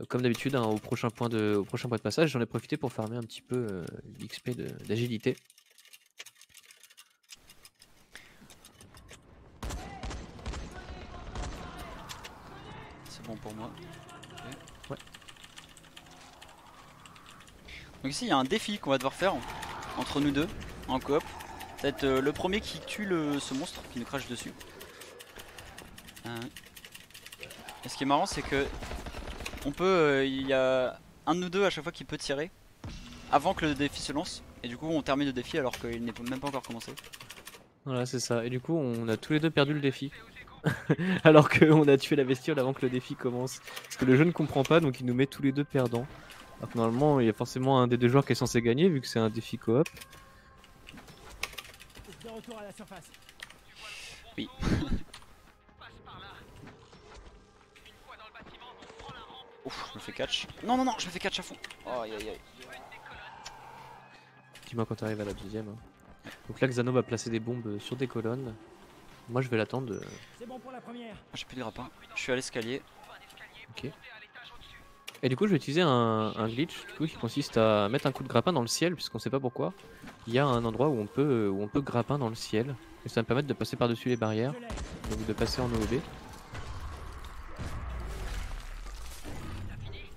Comme d'habitude, hein, au prochain point de passage, j'en ai profité pour farmer un petit peu l'XP d'agilité. C'est bon pour moi. Ok. Ouais. Donc ici, il y a un défi qu'on va devoir faire entre nous deux en coop. Ça va être le premier qui tue ce monstre qui nous crache dessus. Et ce qui est marrant, c'est que on peut, il y a un de nous deux à chaque fois qui peut tirer avant que le défi se lance. Et du coup, on termine le défi alors qu'il n'est même pas encore commencé. Voilà, c'est ça. Et du coup, on a tous les deux perdu le défi. Alors qu'on a tué la bestiole avant que le défi commence. Parce que le jeu ne comprend pas, donc il nous met tous les deux perdants. Alors que normalement, il y a forcément un des deux joueurs qui est censé gagner, vu que c'est un défi coop. De retour à la surface. Oui. Ouf, je me fais catch. Non, non, non, je me fais catch à fond. Oh, aïe, aïe, aïe. Dis-moi quand t'arrives à la deuxième. Donc là, Xano va placer des bombes sur des colonnes. Moi, je vais l'attendre. C'est bon pour la première. Ah, j'ai plus de grappin. Je suis à l'escalier. Ok. Et du coup, je vais utiliser un glitch du coup, qui consiste à mettre un coup de grappin dans le ciel, puisqu'on sait pas pourquoi. Il y a un endroit où on peut grappin dans le ciel. Et ça va me permettre de passer par-dessus les barrières, Je l'ai. donc de passer en OOB.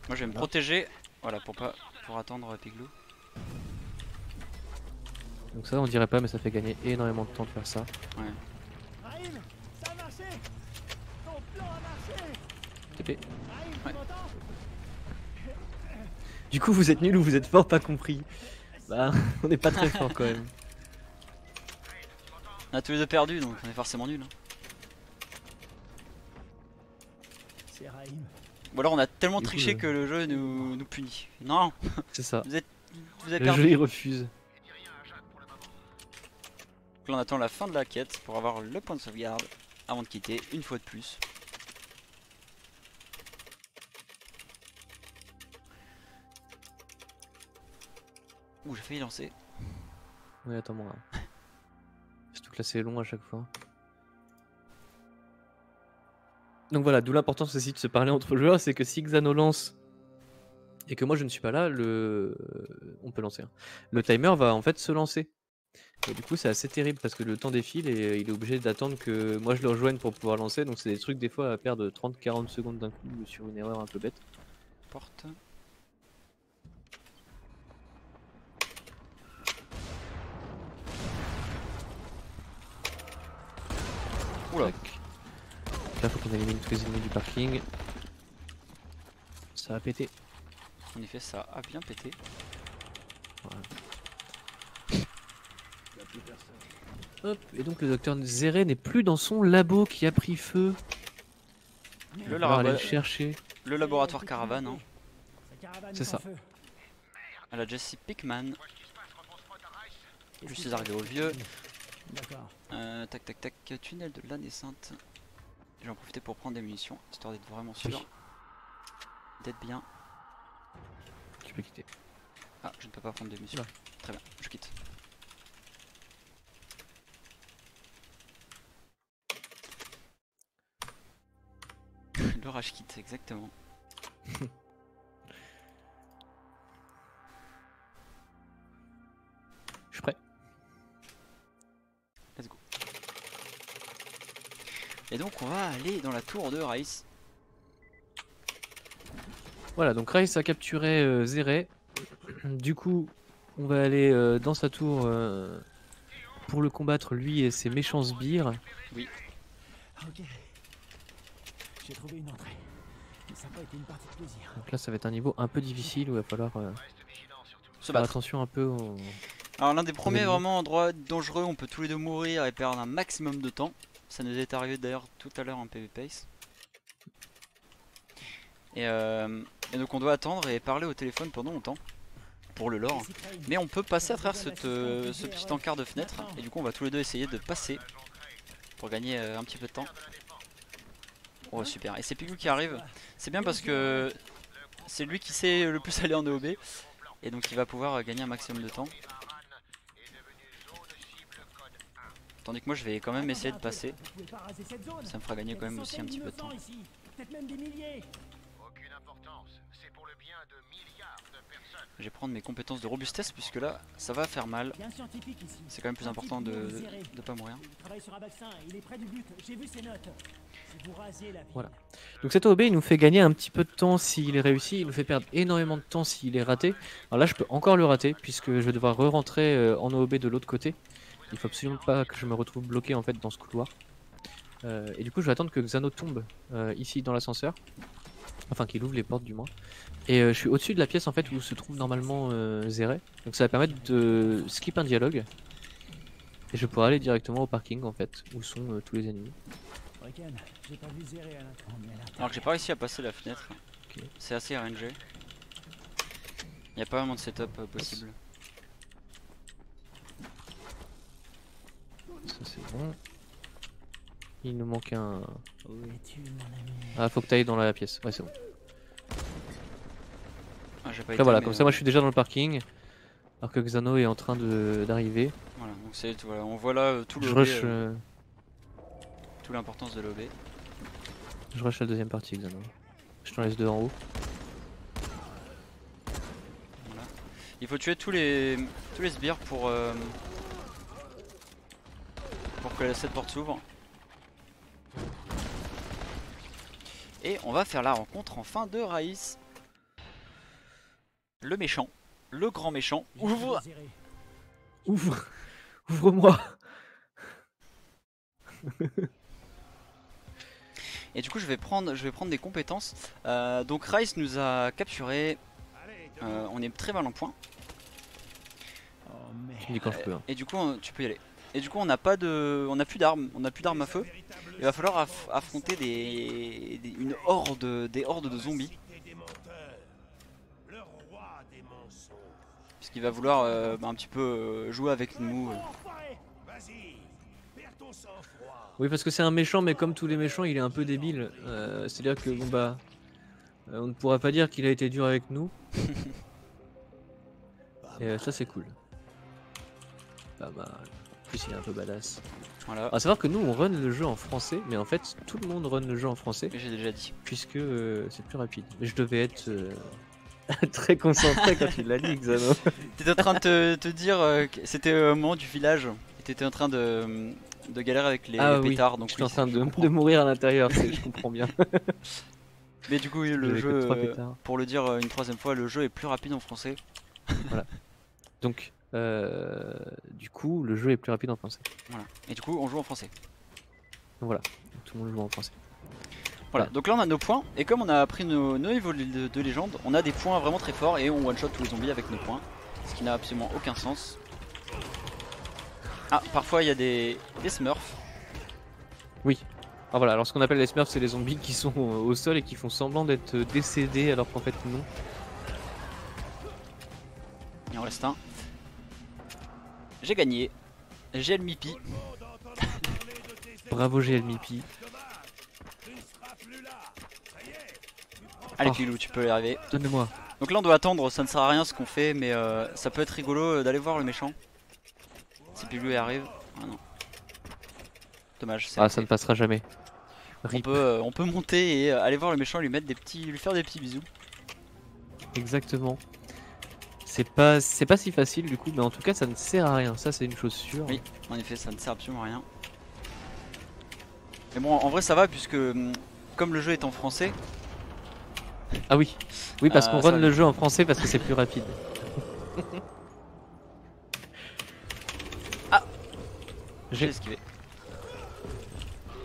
Moi, je vais me protéger. Voilà, pour attendre Piglou. Donc ça, on dirait pas, mais ça fait gagner énormément de temps de faire ça. Raïm, ça a marché. Ton plan a marché. TP. Raïm, Ouais. tu m'entends? Du coup, vous êtes nul ou vous êtes fort, pas compris. Bah, on n'est pas très fort quand même. On a tous les deux perdu, donc on est forcément nuls. C'est Raïm. Ou alors on a tellement Du coup, triché que le jeu nous punit. Non, C'est ça. vous avez Le perdu. jeu, il refuse. Donc là, on attend la fin de la quête pour avoir le point de sauvegarde avant de quitter une fois de plus. Ouh, j'ai failli lancer. Oui, attends, moi. Surtout que là, c'est long à chaque fois. Donc voilà, d'où l'importance aussi de se parler entre joueurs, c'est que si Xano lance et que moi je ne suis pas là, on peut lancer. Hein. Le timer va en fait se lancer. Et du coup, c'est assez terrible parce que le temps défile et il est obligé d'attendre que moi je le rejoigne pour pouvoir lancer. Donc c'est des trucs des fois à perdre 30-40 secondes d'un coup sur une erreur un peu bête. Porte. Oula. Tac. Là, faut qu'on élimine tous les ennemis du parking. Ça va péter. En effet, ça a bien pété. Hop, et donc le docteur Zéré n'est plus dans son labo qui a pris feu. Le, On va aller labo- le chercher. le laboratoire caravane, hein, C'est ça. à la Jesse Pickman. Plus ses arrivés au vieux. D'accord. Tac tac tac, tunnel de la naissante. Je vais en profiter pour prendre des munitions, histoire d'être vraiment sûr. Oui. D'être bien. Tu peux quitter. Ah, je ne peux pas prendre des munitions. Ouais. Très bien, je quitte. Le rage quitte, exactement. Je suis prêt. Let's go. Et donc on va aller dans la tour de Rice. Voilà, donc Rice a capturé Zéré. Du coup, on va aller dans sa tour pour le combattre, lui et ses méchants sbires. Ok. J'ai trouvé une entrée. Mais ça n'a pas été une partie de plaisir. Donc là, ça va être un niveau un peu difficile où il va falloir Se faire battre. attention un peu au... Alors l'un des premiers ennemis. vraiment endroits dangereux, on peut tous les deux mourir et perdre un maximum de temps. Ça nous est arrivé d'ailleurs tout à l'heure en PvPace. Et donc on doit attendre et parler au téléphone pendant longtemps pour le lore. Mais on peut passer à travers ce petit encart de fenêtre et du coup on va tous les deux essayer de passer pour gagner un petit peu de temps. Oh super, et c'est Pigou qui arrive. C'est bien parce que c'est lui qui sait le plus aller en EOB et donc il va pouvoir gagner un maximum de temps. Tandis que moi je vais quand même essayer de passer. Ça me fera gagner quand même aussi un petit peu de temps. Aucune importance. C'est pour le bien de milliards de personnes. Je vais prendre mes compétences de robustesse puisque là ça va faire mal. C'est quand même plus important de pas mourir. Il travaille sur un vaccin et il est près du but. J'ai vu ses notes. Si vous rasiez la ville. Voilà. Donc cet OB il nous fait gagner un petit peu de temps s'il est réussi, il nous fait perdre énormément de temps s'il est raté. Alors là je peux encore le rater puisque je vais devoir re-rentrer en OB de l'autre côté. Il faut absolument pas que je me retrouve bloqué en fait dans ce couloir. Et du coup je vais attendre que Xano tombe ici dans l'ascenseur. Enfin qu'il ouvre les portes du moins. Et je suis au-dessus de la pièce en fait où se trouve normalement Zéré. Donc ça va permettre de skip un dialogue. Et je pourrai aller directement au parking en fait, où sont tous les ennemis. Requin, j'ai pas vu Zéré à l'instant, mais elle a- Alors que j'ai pas réussi à passer la fenêtre. Ok. C'est assez RNG. Il n'y a pas vraiment de setup possible. Ça c'est bon. Il nous manque un... Où es-tu, mon ami? Ah faut que tu ailles dans la pièce. Ouais c'est bon. Ah, j'ai pas Là été, voilà, mais, comme ça moi je suis déjà dans le parking. Alors que Xano est en train d'arriver. Voilà, donc c'est voilà, on voit là tout le Je OB, rush, toute l'importance de l'OB. je rush la deuxième partie Xano. Je t'en laisse deux en haut. Voilà. Il faut tuer tous les sbires pour que cette porte s'ouvre. Et on va faire la rencontre enfin de Raïs. Le méchant, le grand méchant. Ouvre. Zéré. Ouvre. Ouvre-moi. Et du coup je vais prendre des compétences. Donc Rice nous a capturé. On est très mal en point. Oh merde. Tu me dis quand je peux. Hein. Et du coup tu peux y aller. Et du coup on n'a plus d'armes, à feu. Il va falloir affronter des hordes de zombies. Puisqu'il va vouloir un petit peu jouer avec nous. Oui parce que c'est un méchant mais comme tous les méchants il est un peu débile. C'est-à-dire que bon bah... on ne pourra pas dire qu'il a été dur avec nous. Et ça c'est cool. Pas mal. En plus il est un peu badass. Voilà, A savoir que nous on run le jeu en français, mais en fait tout le monde run le jeu en français, mais j'ai déjà dit. puisque c'est plus rapide. Mais je devais être très concentré quand tu l'as dit Xano. T'étais en train de te dire que c'était au moment du village. Et t'étais en train de galérer avec les pétards. Donc J'étais en oui, train je de comprends. mourir à l'intérieur, je comprends bien. Mais du coup oui, le J'avais que jeu, 3 pétards. pour le dire une troisième fois, le jeu est plus rapide en français. Donc du coup le jeu est plus rapide en français. Voilà. Et du coup on joue en français. Donc voilà, tout le monde joue en français. Voilà, Ouais. donc là on a nos points, et comme on a pris nos niveaux de légende, on a des points vraiment très forts et on one shot tous les zombies avec nos points, ce qui n'a absolument aucun sens. Ah, parfois il y a des smurfs. Oui. Ah voilà, alors ce qu'on appelle les Smurfs, c'est les zombies qui sont au sol et qui font semblant d'être décédés alors qu'en fait non. Il en reste un. J'ai gagné. J'ai le Mipi. Bravo GLMP. Allez Oh. Pilou, tu peux y arriver. Donne-moi. Donc là on doit attendre, ça ne sert à rien ce qu'on fait, mais ça peut être rigolo d'aller voir le méchant. Si Pilou y arrive. Ah non. Dommage. Ah, ça ne passera jamais. On peut monter et aller voir le méchant, lui faire des petits bisous. Exactement. C'est pas si facile du coup, mais en tout cas ça ne sert à rien, ça c'est une chose sûre. Oui, en effet, ça ne sert absolument à rien. Mais bon, en vrai ça va puisque comme le jeu est en français. Ah oui, oui parce qu'on ça run va le bien. jeu en français parce que c'est plus rapide. Ah, j'ai J'ai esquivé.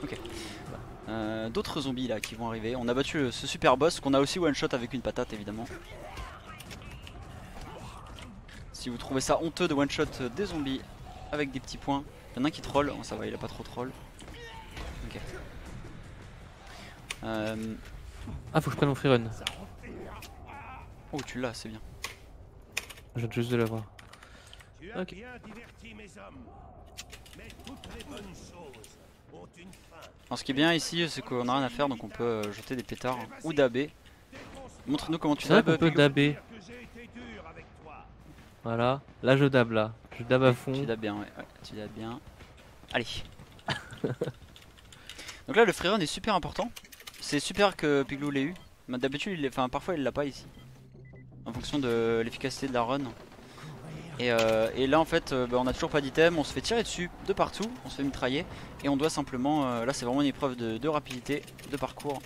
Ok. D'autres zombies là qui vont arriver. On a battu ce super boss qu'on a aussi one shot avec une patate évidemment. Si vous trouvez ça honteux de one shot des zombies avec des petits points, il y en a un qui troll, oh, ça va, il a pas trop troll. Ok. Ah, faut que je prenne mon free run. Oh, tu l'as, c'est bien. Je viens juste de l'avoir. Tu as Ok. bien diverti mes hommes. Mais toutes les bonnes choses ont une fin. Alors, ce qui est bien ici, c'est qu'on a rien à faire, donc on peut jeter des pétards ou dabber. Montre-nous comment tu C'est vrai dabs, qu'on peut Pilou. dabber. Que j'ai été dur avec toi. Voilà, là je dab là. Je dab à fond. Tu dabs bien, ouais, tu dabs bien. Allez. Donc là, le freerun est super important. C'est super que Piglou l'ait eu. Mais d'habitude, parfois il l'a pas ici. En fonction de l'efficacité de la run. Et là en fait on a toujours pas d'item, on se fait tirer dessus de partout, on se fait mitrailler. Et on doit simplement, là c'est vraiment une épreuve de rapidité, de parcours.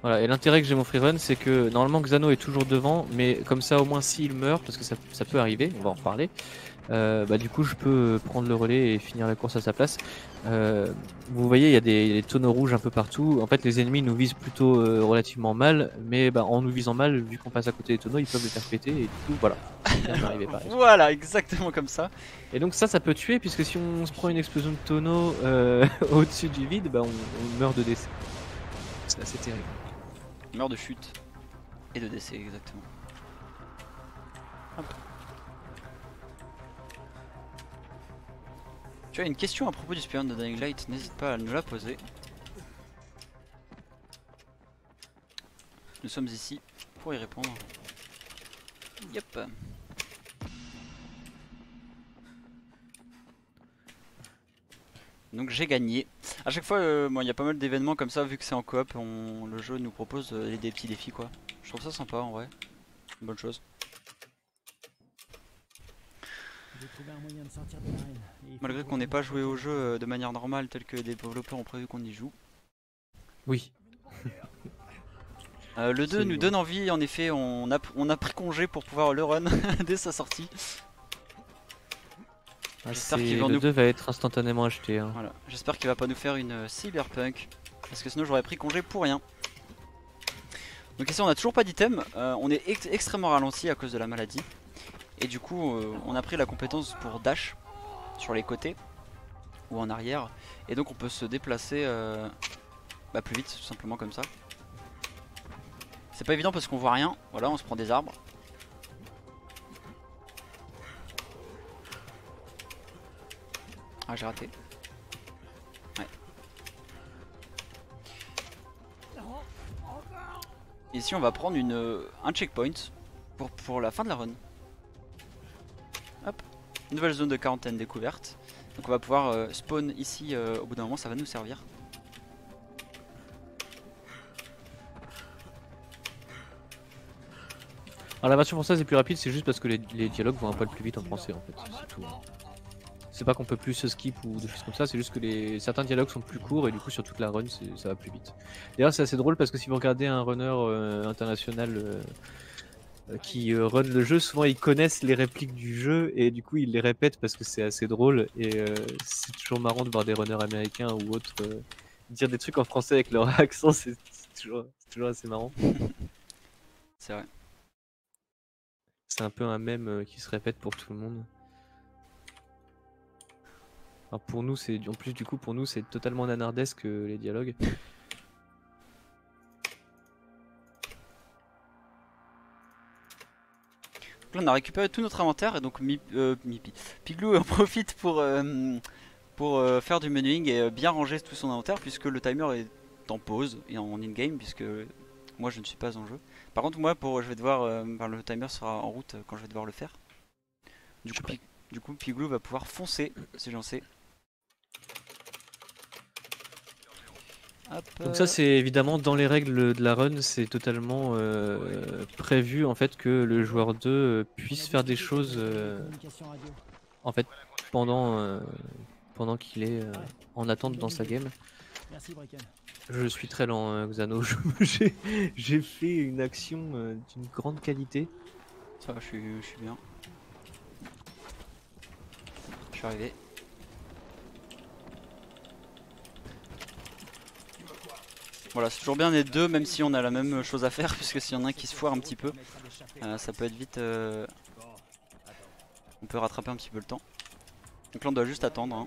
Voilà, et l'intérêt que j'ai mon free run, c'est que normalement Xano est toujours devant, mais comme ça au moins s'il meurt, parce que ça peut arriver, on va en reparler, bah du coup je peux prendre le relais et finir la course à sa place. Vous voyez, il y a des tonneaux rouges un peu partout. En fait, les ennemis nous visent plutôt relativement mal, mais bah, en nous visant mal, vu qu'on passe à côté des tonneaux, ils peuvent les faire péter, et du coup voilà. Ça vient d'arriver, pareil. Voilà, exactement comme ça. Et donc ça peut tuer, puisque si on se prend une explosion de tonneau au-dessus du vide, bah on meurt de décès. C'est assez terrible. On meurt de chute et de décès exactement. Hop. Tu as une question à propos du speedrun de Dying Light, n'hésite pas à nous la poser. Nous sommes ici pour y répondre. Yep. Donc j'ai gagné. À chaque fois, il y a pas mal d'événements comme ça, vu que c'est en coop, le jeu nous propose des petits défis quoi. Je trouve ça sympa en vrai. Une bonne chose. J'ai trouvé un moyen de sortir de l'arène. et il faut Malgré que qu'on n'ait vous pas me joué au protégiez. jeu de manière normale, tel que des développeurs ont prévu qu'on y joue. Oui. Le 2 nous Absolument. donne envie, en effet, on a pris congé pour pouvoir le run dès sa sortie. J'espère qu'ils vont le nous- 2 va être instantanément acheté. Hein. Voilà. J'espère qu'il va pas nous faire une cyberpunk, parce que sinon j'aurais pris congé pour rien. Donc ici on a toujours pas d'item, on est extrêmement ralenti à cause de la maladie. Et du coup on a pris la compétence pour dash sur les côtés ou en arrière. Et donc on peut se déplacer plus vite, tout simplement comme ça. C'est pas évident parce qu'on voit rien, voilà on se prend des arbres. Ah j'ai raté. Ouais. Ici on va prendre un checkpoint pour la fin de la run. Hop, nouvelle zone de quarantaine découverte. Donc on va pouvoir spawn ici au bout d'un moment, ça va nous servir. Alors la version française est plus rapide, c'est juste parce que les dialogues vont un poil plus vite en français en fait, c'est tout. C'est pas qu'on peut plus se skip ou des choses comme ça, c'est juste que certains dialogues sont plus courts et du coup sur toute la run ça va plus vite. D'ailleurs c'est assez drôle parce que si vous regardez un runner international qui run le jeu, souvent ils connaissent les répliques du jeu et du coup ils les répètent parce que c'est assez drôle et c'est toujours marrant de voir des runners américains ou autres dire des trucs en français avec leur accent, c'est toujours assez marrant. C'est vrai. C'est un peu un mème qui se répète pour tout le monde. Enfin, pour nous, c'est en plus du coup pour nous c'est totalement nanardesque les dialogues. Là, on a récupéré tout notre inventaire et donc Piglou en profite pour faire du menuing et bien ranger tout son inventaire puisque le timer est en pause et en in-game puisque moi je ne suis pas en jeu. Par contre moi je vais devoir, enfin, le timer sera en route quand je vais devoir le faire. Du coup Piglou va pouvoir foncer si j'en sais. Hop, Donc ça c'est évidemment dans les règles de la run, c'est totalement prévu en fait que le joueur 2 puisse faire des choses en fait pendant qu'il est en attente dans sa game. Merci, Bracken. Je suis très lent Xano, j'ai fait une action d'une grande qualité. ça va, je suis bien. Je suis arrivé. Voilà, c'est toujours bien d'être deux, même si on a la même chose à faire, puisque s'il y en a un qui se foire un petit peu, ça peut être vite. On peut rattraper un petit peu le temps. Donc là, on doit juste attendre, hein,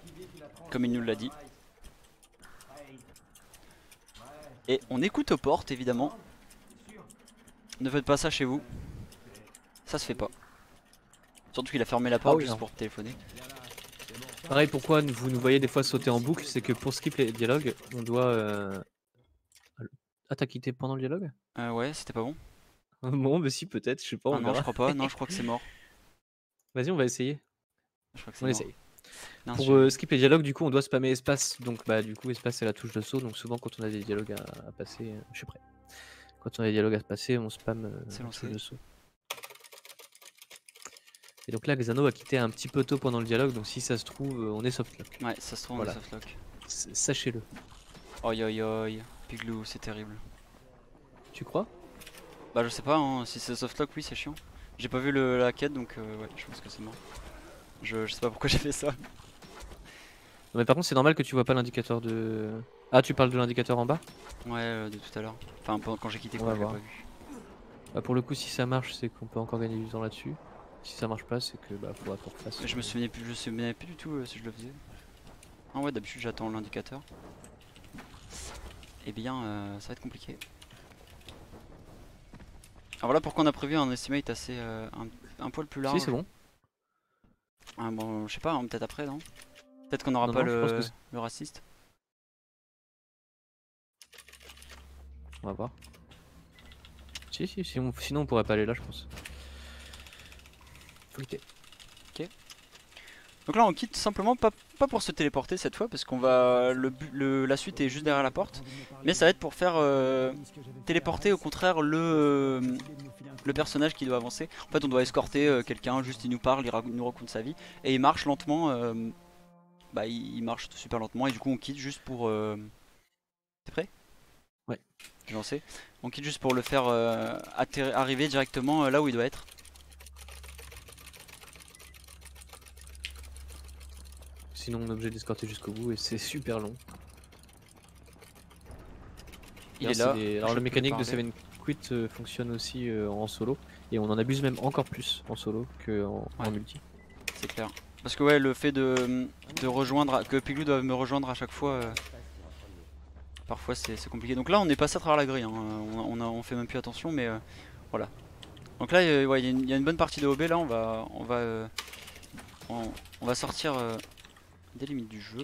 comme il nous l'a dit. Et on écoute aux portes, évidemment. Ne faites pas ça chez vous. Ça se fait pas. Surtout qu'il a fermé la porte oui, juste non. pour téléphoner. Pareil, pourquoi vous nous voyez des fois sauter en boucle, c'est que pour skip les dialogues, on doit... Ah, t'as quitté pendant le dialogue? Ouais, c'était pas bon. Bon, mais si, peut-être, je sais pas, Ah on non, je verra. crois pas. Non, je crois que c'est mort. Vas-y, on va essayer. Je crois que c'est On mort. essaye. Non, Pour skip les dialogues, du coup, on doit spammer espace. Donc, bah, du coup, espace, c'est la touche de saut. Donc, souvent, quand on a des dialogues à passer, je suis prêt. Quand on a des dialogues à passer, on spam C'est la lancé. touche de saut. Et donc là, Xano a quitté un petit peu tôt pendant le dialogue. Donc, si ça se trouve, on est softlock. Ouais, ça se trouve, Voilà. on est softlock. Sachez-le. Oi oi oi, Piglou, c'est terrible. Tu crois? Bah, je sais pas, hein, si c'est softlock, oui, c'est chiant. J'ai pas vu la quête, donc ouais, je pense que c'est mort. Je sais pas pourquoi j'ai fait ça. Non, mais par contre, c'est normal que tu vois pas l'indicateur de. Ah, tu parles de l'indicateur en bas? Ouais, de tout à l'heure. Enfin, quand j'ai quitté, On quoi, va je l'ai voir. pas vu. Bah, pour le coup, si ça marche, c'est qu'on peut encore gagner du temps là-dessus. Si ça marche pas, c'est que bah faudra qu'on refasse. Mais je me souvenais plus du tout si je le faisais. Ah ouais, d'habitude j'attends l'indicateur. Eh bien, ça va être compliqué. Alors voilà pourquoi on a prévu un estimate assez un poil plus large. Si, c'est bon. Ah, bon, je sais pas, hein, peut-être après, non? Peut-être qu'on aura Non, pas non, je pense que le raciste. on va voir. Si, sinon on pourrait pas aller là, je pense. Faut quitter. Donc là on quitte simplement pas pour se téléporter cette fois parce qu'on va la suite est juste derrière la porte, mais ça va être pour faire téléporter au contraire le personnage qui doit avancer. En fait on doit escorter quelqu'un, juste il nous parle, il nous raconte sa vie et il marche lentement, bah il marche super lentement et du coup on quitte juste pour... T'es prêt? Ouais. J'ai lancé. On quitte juste pour le faire arriver directement là où il doit être. Sinon on est obligé d'escorter jusqu'au bout et c'est super long. Il est là. Alors je la peux mécanique de parler. 7 Quit fonctionne aussi en solo et on en abuse même encore plus en solo qu'en Ouais. multi. C'est clair. Parce que ouais, le fait de rejoindre, que Piglou doive me rejoindre à chaque fois, parfois c'est compliqué. Donc là on est passé à travers la grille, hein. On fait même plus attention, mais voilà. Donc là ouais, il y a une bonne partie de OB, là on va sortir des limites du jeu.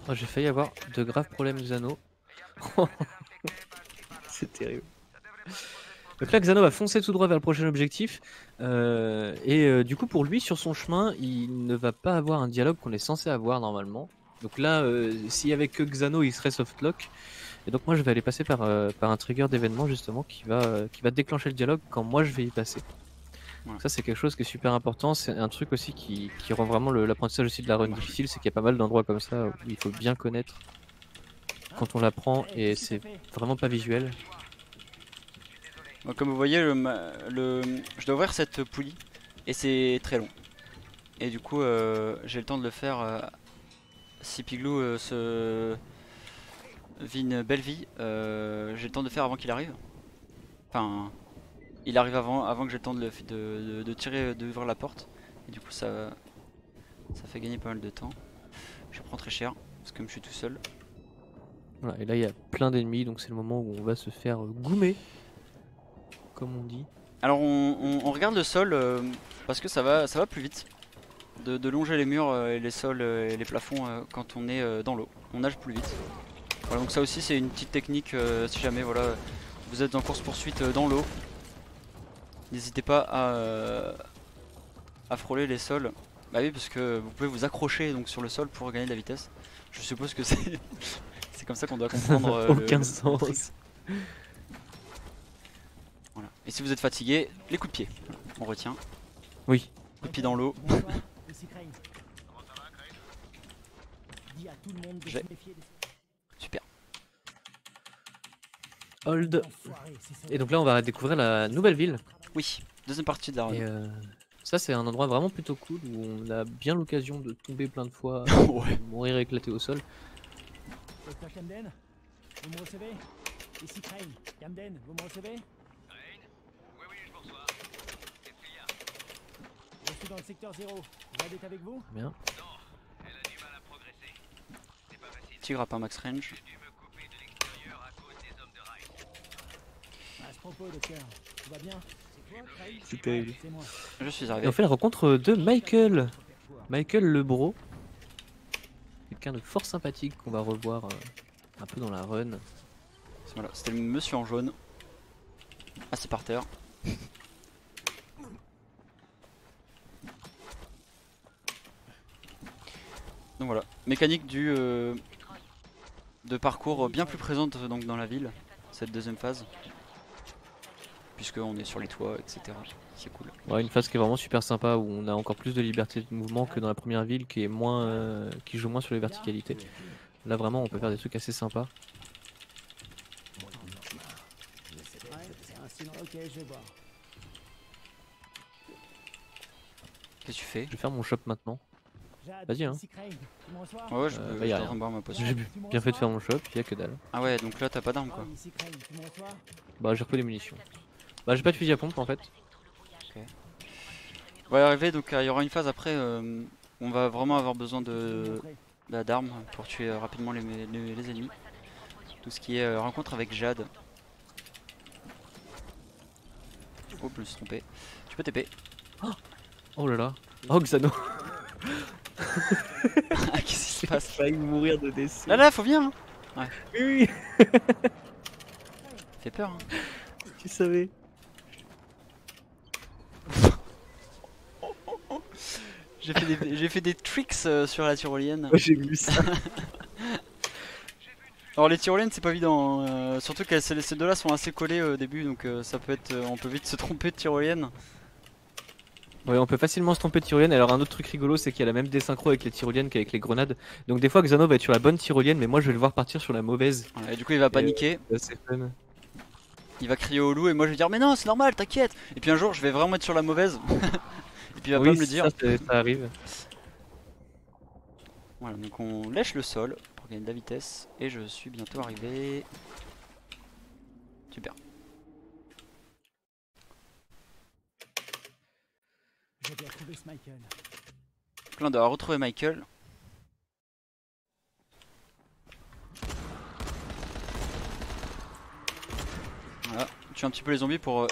Oh, j'ai failli avoir de graves problèmes Xano. C'est terrible. Donc là Xano va foncer tout droit vers le prochain objectif du coup pour lui sur son chemin il ne va pas avoir un dialogue qu'on est censé avoir normalement. Donc là s'il y avait que Xano il serait softlock et donc moi je vais aller passer par un trigger d'événement justement qui va déclencher le dialogue quand moi je vais y passer. Voilà. Ça c'est quelque chose qui est super important, c'est un truc aussi qui rend vraiment l'apprentissage aussi de la run difficile, c'est qu'il y a pas mal d'endroits comme ça où il faut bien connaître quand on l'apprend et c'est vraiment pas visuel. Donc, comme vous voyez, je dois ouvrir cette poulie et c'est très long. Et du coup j'ai le temps de le faire si Piglou se vit une belle vie, j'ai le temps de le faire avant qu'il arrive. Enfin, il arrive avant que j'ai le temps de tirer, d'ouvrir la porte. Et du coup ça fait gagner pas mal de temps. Je prends très cher, parce que comme je suis tout seul. Voilà, et là il y a plein d'ennemis, donc c'est le moment où on va se faire goumer, comme on dit. Alors on regarde le sol, parce que ça va plus vite. De longer les murs et les sols et les plafonds quand on est dans l'eau. On nage plus vite. Voilà, donc ça aussi c'est une petite technique si jamais voilà, vous êtes en course poursuite dans l'eau. N'hésitez pas à frôler les sols. Bah oui, parce que vous pouvez vous accrocher donc sur le sol pour gagner de la vitesse. Je suppose que c'est c'est comme ça qu'on doit comprendre Aucun le sens. trick. Voilà. Et si vous êtes fatigué, les coups de pied. On retient. Oui. Coup de pied dans l'eau. Bonsoir, ici Crane. Comment ça va, Crane? Dis à tout le monde de J'ai- se méfier des Super. Hold. enfoirés, c'est ça. Et donc là on va découvrir la nouvelle ville. Oui, deuxième partie de la run. Et ça c'est un endroit vraiment plutôt cool où on a bien l'occasion de tomber plein de fois, Ouais. de mourir éclaté au sol. Docteur Camden, vous me recevez? Ici Crane. Camden, vous me recevez? Crane? Oui, oui, je vous reçois. Qu'est-ce qu'il y a? Je suis dans le secteur 0. Jade est avec vous? Bien. Non, elle a du mal à progresser. C'est pas facile. Petit grappin max range. J'ai dû me couper de l'extérieur à cause des hommes de Reich. À ce propos, docteur, tout va bien? C'est toi, Crane? C'est terrible. C'est moi. Je suis Et arrivé. on fait la rencontre de Michael. Michael le bro. Quelqu'un de fort sympathique qu'on va revoir un peu dans la run. Voilà, c'était le monsieur en jaune. Assis par terre. Donc voilà, mécanique de parcours bien plus présente donc dans la ville, cette deuxième phase. Puisqu'on est sur les toits, etc. C'est cool. Ouais, une phase qui est vraiment super sympa où on a encore plus de liberté de mouvement que dans la première ville qui est moins, qui joue moins sur les verticalités. Là vraiment on peut faire des trucs assez sympas. Ouais, sinon, ok, je vais voir. Qu'est-ce que tu fais? Je vais faire mon shop maintenant. Jade, Vas-y, hein. ici Crane. Tu me reçois? Ouais, je bah, peux y a je rien. vais boire ma potion. J'ai bien fait de faire mon shop, y a que dalle. Ah ouais, donc là t'as pas d'arme quoi. Oh, ici Crane, tu me reçois? Bah j'ai repris des munitions. Bah j'ai pas de fusil à pompe en fait. On va y arriver, donc il y aura une phase après où on va vraiment avoir besoin Je vais vous de montrer. d'armes pour tuer rapidement les ennemis. Tout ce qui est rencontre avec Jade. Oh, je me suis trompé. Tu peux TP. Oh là là. Oh Xano. Ah, qu'est-ce qui se passe? failli mourir de décès. Là, faut venir. Hein. Oui, Fait peur. Hein. tu savais. J'ai fait des tricks sur la tyrolienne. Ouais, j'ai vu ça. Alors les tyroliennes c'est pas évident, hein. Surtout que ces deux là sont assez collés au début donc ça peut être, on peut vite se tromper de tyrolienne. Ouais, on peut facilement se tromper de tyrolienne. Alors un autre truc rigolo, c'est qu'il y a la même désynchro avec les tyroliennes qu'avec les grenades. Donc des fois Xano va être sur la bonne tyrolienne, mais moi je vais le voir partir sur la mauvaise. Voilà, et du coup il va paniquer, C'est assez fun. il va crier au loup et moi je vais dire mais non c'est normal t'inquiète. Et puis un jour je vais vraiment être sur la mauvaise et puis il va pas me le dire. Ça arrive. Voilà donc on lèche le sol pour gagner de la vitesse et je suis bientôt arrivé. Super. Je dois trouver ce Michael. Donc là on doit retrouver Michael. Voilà, tue un petit peu les zombies pour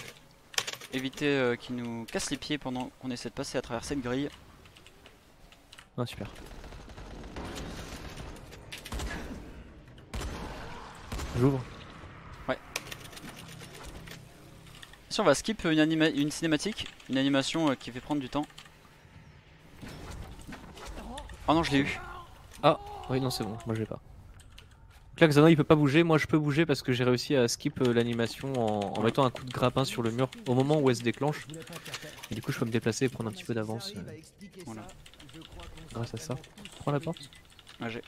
éviter qu'ils nous cassent les pieds pendant qu'on essaie de passer à travers cette grille. Ah super. J'ouvre. Si on va skip une cinématique, une animation qui fait prendre du temps. Oh non je l'ai eu. Oui non c'est bon, moi je l'ai pas. Donc là Xano il peut pas bouger, moi je peux bouger parce que j'ai réussi à skip l'animation en mettant un coup de grappin sur le mur au moment où elle se déclenche. Je voulais pas te faire peur. Et du coup je peux me déplacer et prendre un petit peu d'avance Voilà. grâce à ça. Prends la porte. Ah, j'ai.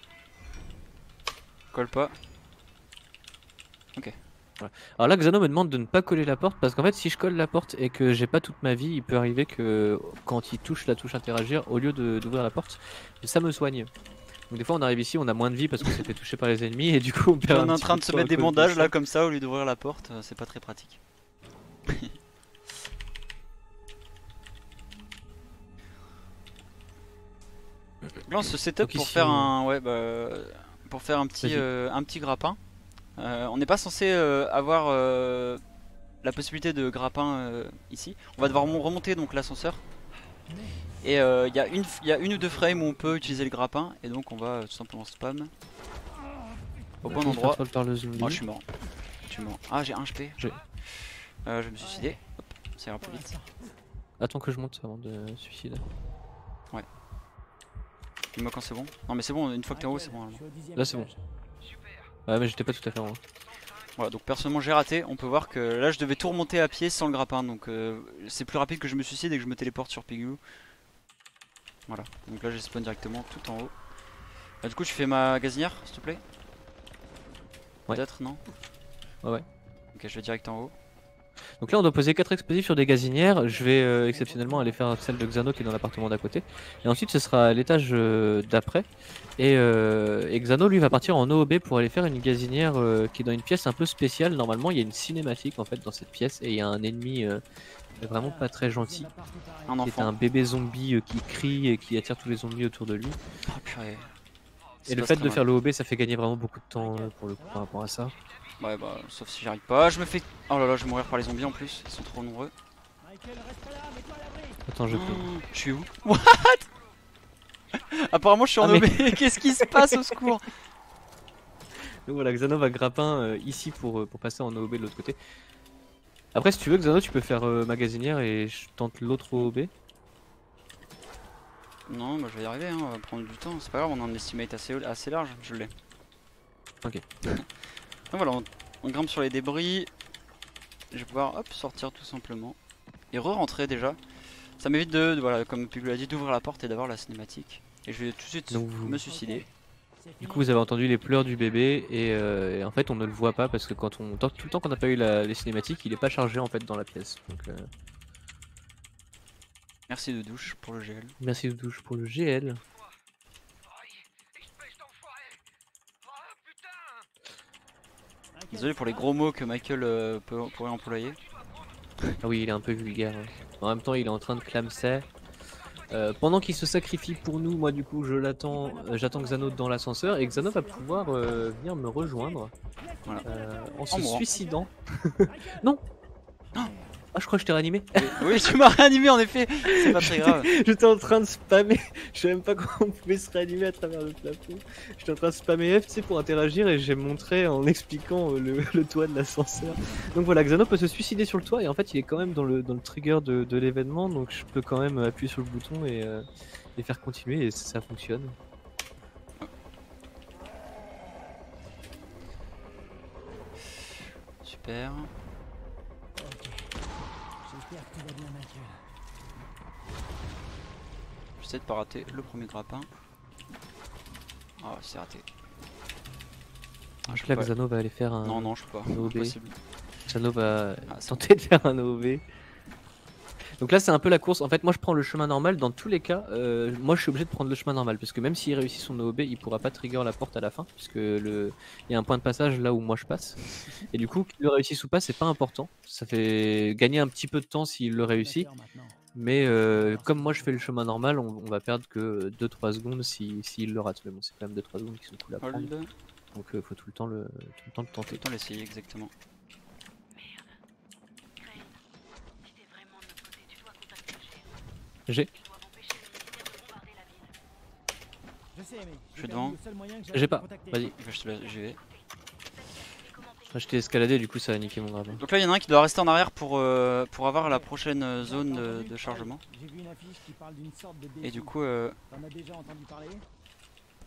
Colle pas. Alors là Xano me demande de ne pas coller la porte parce qu'en fait si je colle la porte et que j'ai pas toute ma vie, il peut arriver que quand il touche la touche interagir, au lieu d'ouvrir la porte, ça me soigne. Donc des fois on arrive ici, on a moins de vie parce qu'on s'est fait toucher par les ennemis et du coup on perd On est un en petit train peu de se temps à mettre des cause de bandages ça. là comme ça au lieu d'ouvrir la porte, c'est pas très pratique. Là on se setup Donc pour ici, faire un, ouais, bah, pour faire un petit grappin. On n'est pas censé avoir la possibilité de grappin ici. On va devoir remonter donc l'ascenseur. Et il y a une ou deux frames où on peut utiliser le grappin. Et donc on va tout simplement spam au bon endroit. Par le zombie. Oh, je suis mort. Je suis mort. Ah, j'ai 1 HP. Je vais me suicider. Hop, ça ira plus vite. Attends que je monte avant de suicider. Dis-moi quand c'est bon. Non, mais c'est bon, une fois que t'es en haut, c'est bon. Là c'est bon. Ouais mais j'étais pas tout à fait en haut. Voilà, donc personnellement j'ai raté. On peut voir que là je devais tout remonter à pied sans le grappin. Donc c'est plus rapide que je me suicide et que je me téléporte sur Pigou. Voilà, donc là j'ai spawn directement tout en haut. Du coup, tu fais ma gazinière s'il te plaît. Ouais. Peut-être, non? Ouais. Ok, je vais direct en haut. Donc là on doit poser 4 explosifs sur des gazinières. Je vais exceptionnellement aller faire celle de Xano qui est dans l'appartement d'à côté. Et ensuite ce sera à l'étage d'après. Et Xano lui va partir en OOB pour aller faire une gazinière qui est dans une pièce un peu spéciale. Normalement il y a une cinématique en fait dans cette pièce. Et il y a un ennemi vraiment pas très gentil. Un Qui est enfant. un bébé zombie qui crie et qui attire tous les zombies autour de lui. Oh purée. Et le fait de faire le OB ça fait gagner vraiment beaucoup de temps pour le coup par rapport à ça. Ouais bah sauf si j'y arrive pas, je me fais... Oh là là, je vais mourir par les zombies en plus, ils sont trop nombreux. Attends je peux. Je suis où? What? Apparemment je suis en Ah, mais- OB, qu'est-ce qui se passe au secours? Donc voilà, Xano va grappin ici pour passer en OOB de l'autre côté. Après si tu veux Xano tu peux faire magasinière et je tente l'autre OOB. Non bah je vais y arriver, hein, on va prendre du temps, c'est pas grave, on a un estimate assez large, je l'ai. Ok. Donc voilà, on grimpe sur les débris. Je vais pouvoir hop sortir tout simplement. Et re-rentrer déjà. Ça m'évite voilà, comme Pigou l'a dit, d'ouvrir la porte et d'avoir la cinématique. Et je vais tout de suite Donc vous- me suicider. Du coup vous avez entendu les pleurs du bébé et en fait on ne le voit pas parce que tout le temps qu'on n'a pas eu les cinématiques il est pas chargé en fait dans la pièce. Donc Merci de douche pour le GL. merci de douche pour le GL. Désolé pour les gros mots que Michael pourrait employer. Ah oui il est un peu vulgaire. En même temps il est en train de clamser. Pendant qu'il se sacrifie pour nous, moi du coup je l'attends, j'attends Xano dans l'ascenseur et Xano va pouvoir venir me rejoindre Voilà. en se mourant. suicidant. Non. Ah je crois que je t'ai réanimé. Oui, tu m'as réanimé en effet, c'est pas très grave. J'étais en train de spammer, je savais même pas comment on pouvait se réanimer à travers le plafond. J'étais en train de spammer F tu sais, pour interagir et j'ai montré en expliquant le toit de l'ascenseur. Donc voilà, Xano peut se suicider sur le toit et en fait il est quand même dans le trigger de l'événement donc je peux quand même appuyer sur le bouton et faire continuer et ça fonctionne. Super. J'espère que tout va bien, Michael. J'essaie de pas rater le premier grappin. Ah c'est raté. Ah, je Donc peux là pas. Xano va aller faire un... Non non je peux pas. OB. Impossible. Xano va Ah, c'est tenter de faire un OOB. Donc là c'est un peu la course, en fait moi je prends le chemin normal, dans tous les cas, moi je suis obligé de prendre le chemin normal, parce que même s'il réussit son OOB, il pourra pas trigger la porte à la fin, puisque il y a un point de passage là où moi je passe, et du coup qu'il le réussisse ou pas c'est pas important, ça fait gagner un petit peu de temps s'il le réussit, mais comme moi je fais le chemin normal, on va perdre que 2-3 secondes s'il le rate, mais bon c'est quand même 2-3 secondes qui sont cool à prendre, Hold. donc faut tout le temps le tenter. Autant l'essayer exactement. J'ai Je sais, mais Je suis devant. J'ai pas, vas-y. J'y vais. Je t'ai escaladé, du coup ça a niqué mon grappin. Donc là il y en a un qui doit rester en arrière pour avoir la prochaine zone de chargement. J'ai vu une affiche qui parle d'une sorte de Et défi. du coup, T'en as déjà entendu parler?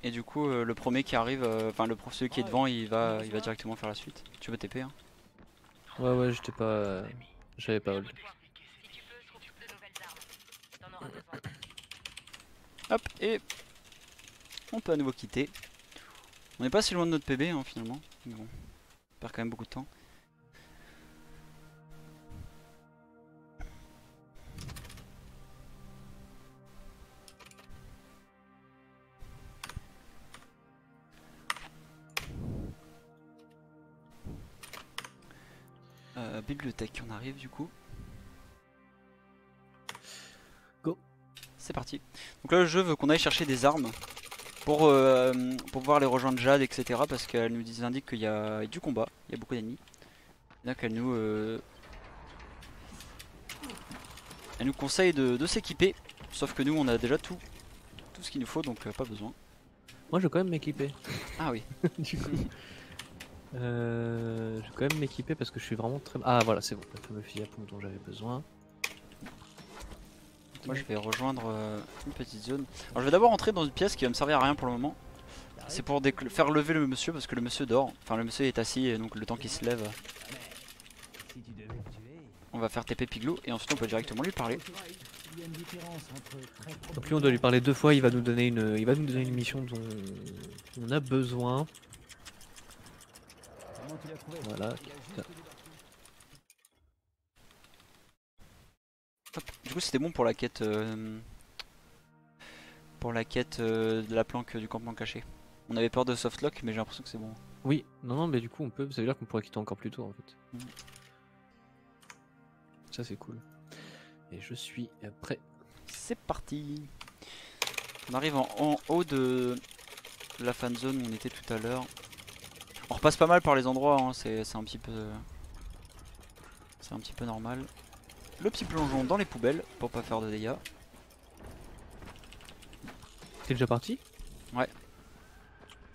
le premier qui arrive, enfin celui qui est devant, il va directement faire la suite. Tu veux TP hein? Ouais j'étais pas... j'avais pas hold. Hop, et on peut à nouveau quitter. On n'est pas si loin de notre PB hein, finalement. Mais bon, on perd quand même beaucoup de temps. Bibliothèque, on arrive du coup. Go. C'est parti. Donc là le jeu veut qu'on aille chercher des armes. pour pouvoir les rejoindre Jade, etc. Parce qu'elle nous indique qu'il y a du combat, il y a beaucoup d'ennemis. Donc elle nous conseille de s'équiper. Sauf que nous on a déjà tout ce qu'il nous faut, donc pas besoin. Moi je vais quand même m'équiper. Ah oui. Du coup. Je vais quand même m'équiper parce que je suis vraiment très... Ah voilà c'est bon, le fameux fusil à pompe dont j'avais besoin. Moi je vais rejoindre une petite zone. Alors je vais d'abord entrer dans une pièce qui va me servir à rien pour le moment. C'est pour faire lever le monsieur parce que le monsieur dort. Enfin le monsieur est assis et donc le temps qu'il se lève, Si tu devais me tuer, on va faire TP Piglou et ensuite on peut directement lui parler. il y a une différence entre très Donc lui on doit lui parler 2 fois, il va nous donner une mission dont on a besoin. Comment tu l'as trouvé? Voilà. Hop. Du coup c'était bon pour la quête de la planque du campement caché. On avait peur de softlock mais j'ai l'impression que c'est bon. Oui, non mais du coup on peut, ça veut dire qu'on pourrait quitter encore plus tôt en fait. Mhm. Ça c'est cool. Et je suis prêt. C'est parti. On arrive en haut de la fan zone où on était tout à l'heure. On repasse pas mal par les endroits, hein, c'est un petit peu normal. Le petit plongeon dans les poubelles pour pas faire de dégâts. T'es déjà parti? Ouais.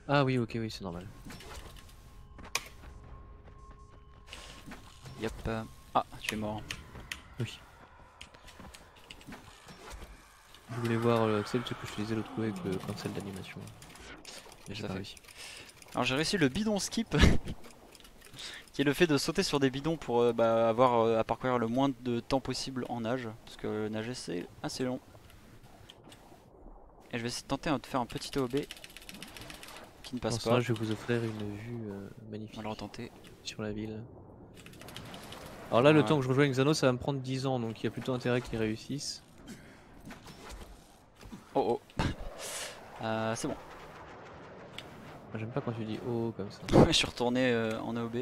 Ah oui ok oui c'est normal. Yep. Ah, tu es mort. Oui. Je voulais voir tu sais, le truc que je te disais l'autre coup avec le cancel d'animation. Mais j'ai Tout à pas fait. réussi. Alors j'ai réussi le bidon skip. Qui est le fait de sauter sur des bidons pour avoir à parcourir le moins de temps possible en nage. Parce que nager c'est assez long. Et je vais essayer de tenter de faire un petit OB qui ne passe Pour pas. ça je vais vous offrir une vue magnifique On va le retenter. sur la ville. Alors là le Ouais. temps que je rejoigne Xano ça va me prendre 10 ans donc il y a plutôt intérêt qu'ils réussissent. Oh oh. C'est bon. Moi, j'aime pas quand tu dis oh comme ça. Je suis retourné en AOB.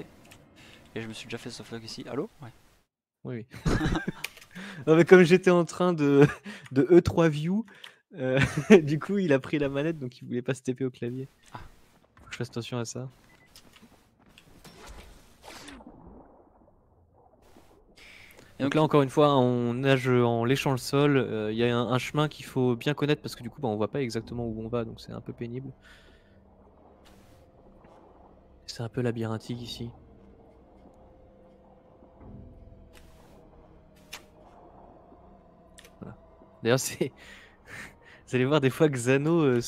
Et je me suis déjà fait softlock ici. Allô? Ouais. Oui oui. Non mais comme j'étais en train de E3 view, du coup il a pris la manette donc il voulait pas se TP au clavier. Ah. Faut que je fasse attention à ça. Et Donc là encore une fois on nage en léchant le sol, il y a un chemin qu'il faut bien connaître parce que du coup on voit pas exactement où on va donc c'est un peu pénible. C'est un peu labyrinthique ici. Voilà. D'ailleurs c'est... Vous allez voir des fois que Xano,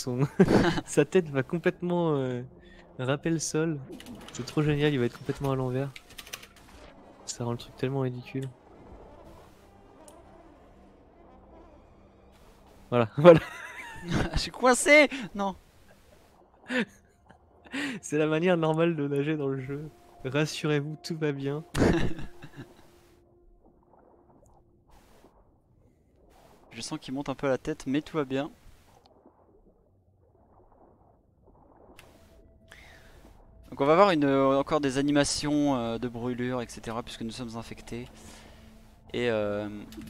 sa tête va complètement râper le sol. C'est trop génial, il va être complètement à l'envers. Ça rend le truc tellement ridicule. Voilà, voilà. je suis coincé! Non! C'est la manière normale de nager dans le jeu. Rassurez-vous, tout va bien. Je sens qu'il monte un peu à la tête, mais tout va bien. Donc on va avoir encore des animations de brûlure, etc. Puisque nous sommes infectés. Et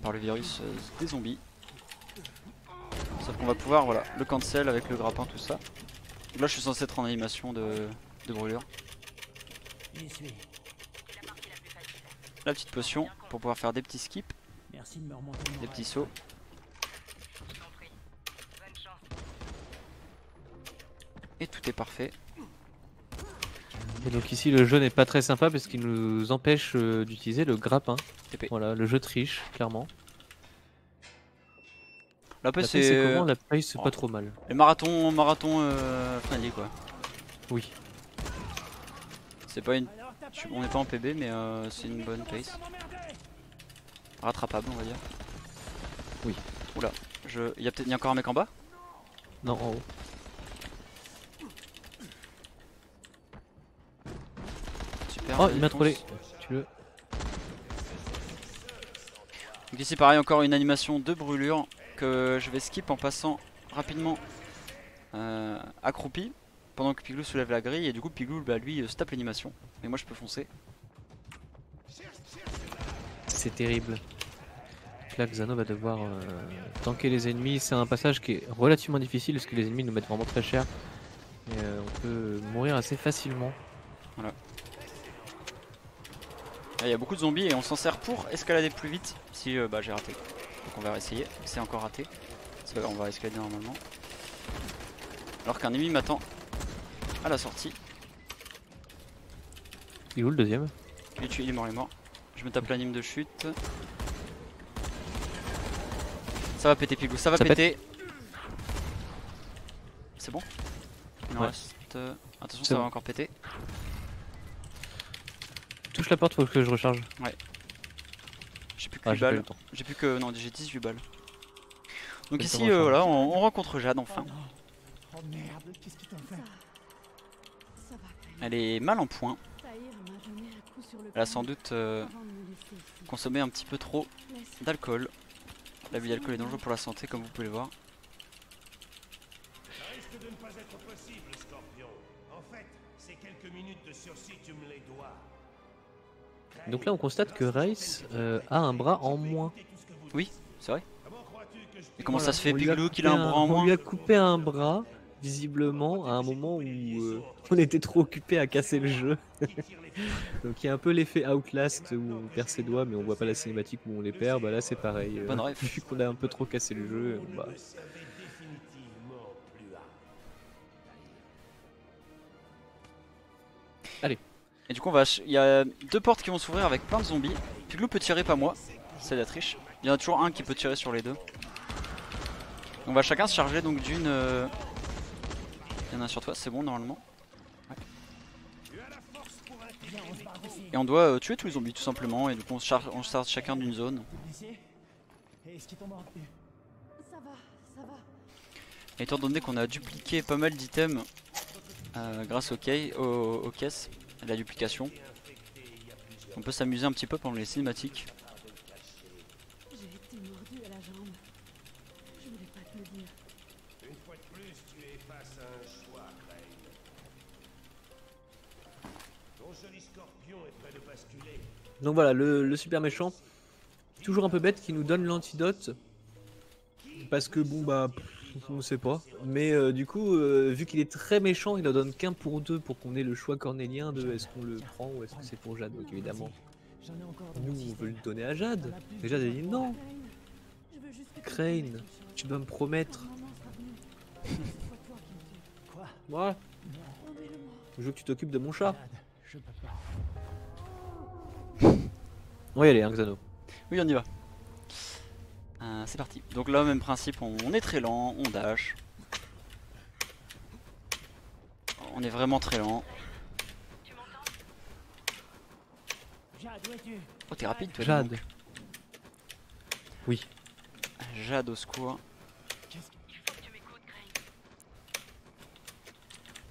par le virus des zombies. Sauf qu'on va pouvoir, voilà, le cancel avec le grappin, tout ça. Donc là je suis censé être en animation de brûlure. J'y suis. La petite potion pour pouvoir faire des petits skips, Merci de me remonter le des moral. petits sauts. Et tout est parfait. Et donc ici le jeu n'est pas très sympa parce qu'il nous empêche d'utiliser le grappin. TP. Voilà, le jeu triche, clairement. La paix La pace, c'est comment? c'est La pace c'est Oh. pas trop mal. les marathons friendly quoi. Oui. C'est pas une... Alors, t'as pas On n'est pas en PB mais c'est une bonne pace. à m'emmerder. Rattrapable on va dire. Oui. Oula, il y a encore un mec en bas? Non, en haut. Super. Oh, la il m'a défense. trollé. Tu le... Donc ici pareil encore une animation de brûlure que je vais skip en passant rapidement accroupi pendant que Piglou soulève la grille et du coup Piglou bah, lui se tape l'animation mais moi je peux foncer. C'est terrible. Donc là, Xano va devoir tanker les ennemis. C'est un passage qui est relativement difficile parce que les ennemis nous mettent vraiment très cher. Et on peut mourir assez facilement. Voilà. Il y a beaucoup de zombies et on s'en sert pour escalader plus vite. Si bah, j'ai raté. Donc on va essayer. C'est encore raté. On va escalader normalement. Alors qu'un ennemi m'attend à la sortie. Il est où le deuxième? Il est mort, il est mort. Je me tape l'anime de chute. Ça va péter Pigou, ça va péter. C'est bon? Il en Ouais. reste. Attention, C'est ça va bon. encore péter. Touche la porte, faut que je recharge. J'ai plus que Ah, 8 j'ai pas eu balles. le temps. J'ai plus que. Non, j'ai 18 balles. Donc C'est ici, le temps, voilà, on rencontre Jade enfin. Oh non. Oh merde, qu'est-ce qu'ils t'ont fait? Ça va, Kyle. Elle est mal en point. Tahir m'a donné un coup sur le Elle a crâne sans doute avant de me laisser ici. consommé un petit peu trop Laisse. d'alcool. L'abus d'alcool est dangereux pour la santé, comme vous pouvez le voir. Ça risque de ne pas être possible, Scorpion. En fait, ces quelques minutes de sursis, tu me les dois. Donc là, on constate que Race a un bras en moins. Oui, c'est vrai. Comment crois-tu que je Et comment Voilà, ça se fait, on lui a Piglou, qu'il a coupé un bras en On moins? lui a coupé un bras, visiblement, à un moment où on était trop occupé à casser le jeu. Donc il y a un peu l'effet Outlast où on perd ses doigts mais on voit pas la cinématique où on les perd. Bah là c'est pareil. Bonne ref. Vu qu'on a un peu trop cassé le jeu, bah, me savais définitivement plus hard. Et du coup, il y a deux portes qui vont s'ouvrir avec plein de zombies. Piglou peut tirer, pas moi. C'est de la triche. Il y en a toujours un qui peut tirer sur les deux. On va chacun se charger donc d'une. Il y en a un sur toi, c'est bon normalement. Ouais. Et on doit tuer tous les zombies tout simplement. Et du coup, on se charge chacun d'une zone. Blessé? Et est-ce qu'ils t'ont mordu? Ça va, ça va. Et étant donné qu'on a dupliqué pas mal d'items grâce aux caisses, à la duplication, on peut s'amuser un petit peu pendant les cinématiques. J'ai été mordue à la jambe. Je voulais pas te le dire. Une fois de plus, tu es face à un choix, Crane. Ton joli Scorpion est prêt de basculer. donc voilà le super méchant, toujours un peu bête, qui nous donne l'antidote parce que bon bah on sait pas. Mais du coup vu qu'il est très méchant, il en donne qu'un pour deux pour qu'on ait le choix cornélien de est-ce qu'on le prend ou est-ce que c'est pour Jade. Donc évidemment J'en ai encore dans nous mon on système. veut le donner à On Jade. a plus Et Jade de elle dit non, Je veux juste que tu Crane, me dises quelque chose. tu dois me promettre. Maman sera venue. Ce soit toi qui me tue. Quoi? Moi Promets-le-moi. je veux que tu t'occupes de mon chat. Jade, je peux pas. On va y aller hein, Xano. Oui, on y va. C'est parti. Donc là, même principe, on est très lent, on dash. On est vraiment très lent. Jade, où es-tu? Oh, t'es rapide toi. dis Jade. donc. Oui. Jade au secours. Qu'est-ce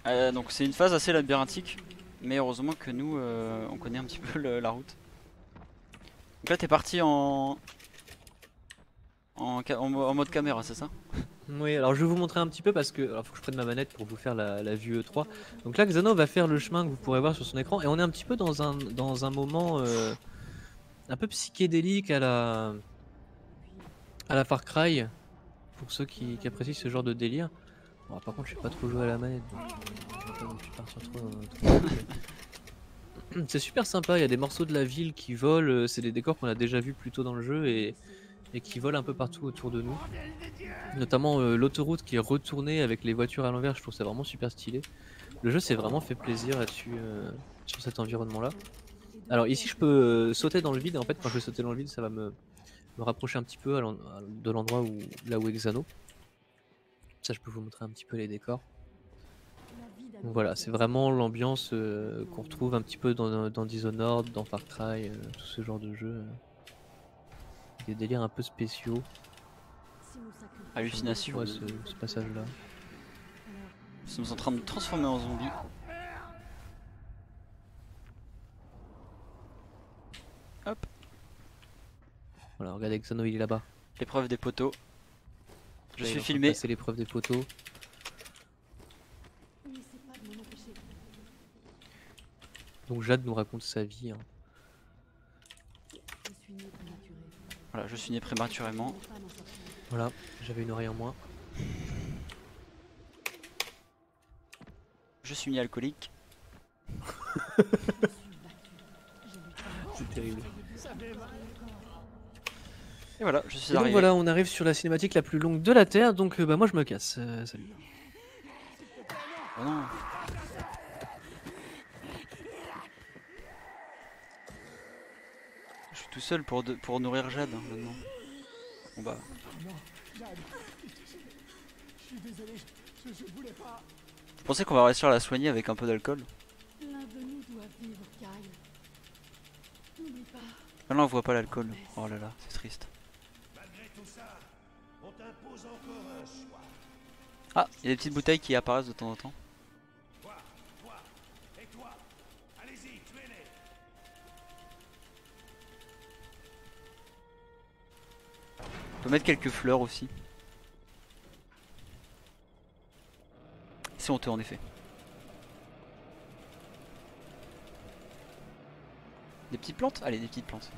que... Donc c'est une phase assez labyrinthique. Mais heureusement que nous, on connaît un petit peu la route. Donc là, t'es parti en mode caméra, c'est ça? Oui, alors je vais vous montrer un petit peu parce que alors faut que je prenne ma manette pour vous faire la vue E3. Donc là Xano va faire le chemin que vous pourrez voir sur son écran et on est un petit peu dans un moment un peu psychédélique à la Far Cry pour ceux qui apprécient ce genre de délire. Bon, par contre je sais pas trop jouer à la manette donc je vais pas non plus partir trop c'est super sympa, il y a des morceaux de la ville qui volent, c'est des décors qu'on a déjà vus plus tôt dans le jeu et qui volent un peu partout autour de nous. Notamment l'autoroute qui est retournée avec les voitures à l'envers, je trouve ça vraiment super stylé. Le jeu s'est vraiment fait plaisir là-dessus, sur cet environnement là. Alors ici je peux sauter dans le vide, en fait quand je vais sauter dans le vide ça va me rapprocher un petit peu de l'endroit là où est Xano. Ça je peux vous montrer un petit peu les décors. Donc voilà, c'est vraiment l'ambiance qu'on retrouve un petit peu dans Dishonored, dans Far Cry, tout ce genre de jeu. Des délires un peu spéciaux. Hallucination. Ouais, ce passage-là. Nous sommes en train de nous transformer en zombies. Hop, Voilà, regardez Xano il est là-bas. l'épreuve des poteaux. Je Là, il est suis en train de filmé. passer l'épreuve des poteaux. N'essaie pas de m'en empêcher. Donc Jade nous raconte sa vie. Hein. Je suis née prématurée. Voilà, je suis né prématurément. Voilà, j'avais une oreille en moins. Je suis né alcoolique. C'est terrible. Et voilà, je suis Et donc arrivé. voilà, on arrive sur la cinématique la plus longue de la Terre, donc bah moi je me casse. Salut. Oh non. Je suis tout seul pour nourrir Jade hein, maintenant. Bon bah. Je pensais qu'on va réussir à la soigner avec un peu d'alcool. L'un de nous doit vivre, Kyle. N'oublie pas. Ah là on voit pas l'alcool. Oh là là, c'est triste. Ah, il y a des petites bouteilles qui apparaissent de temps en temps. On peut mettre quelques fleurs aussi. C'est honteux en effet. Des petites plantes? Allez, des petites plantes.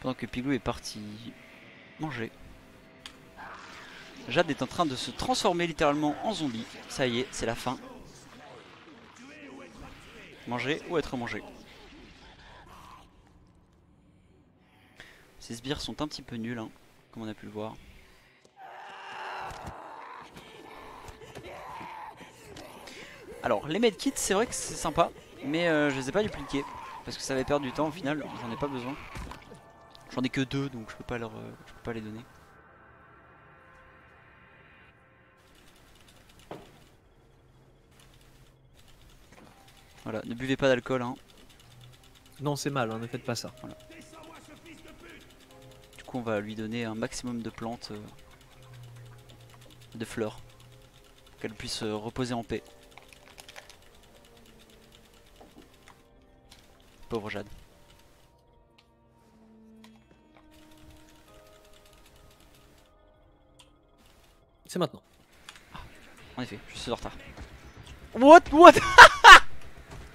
Pendant que Piglou est parti manger, Jade est en train de se transformer littéralement en zombie. Ça y est, c'est la fin. Manger ou être mangé. Ces sbires sont un petit peu nuls, hein, comme on a pu le voir. Alors, les medkits, c'est vrai que c'est sympa, mais je les ai pas dupliqués. Parce que ça va perdre du temps au final, j'en ai pas besoin. J'en ai que 2 donc je peux pas les donner. Voilà, ne buvez pas d'alcool hein. Non, c'est mal, hein, ne faites pas ça. Voilà. Du coup on va lui donner un maximum de plantes, de fleurs. Qu'elle puisse reposer en paix. Pauvre Jade. C'est maintenant. En effet, je suis en retard. What?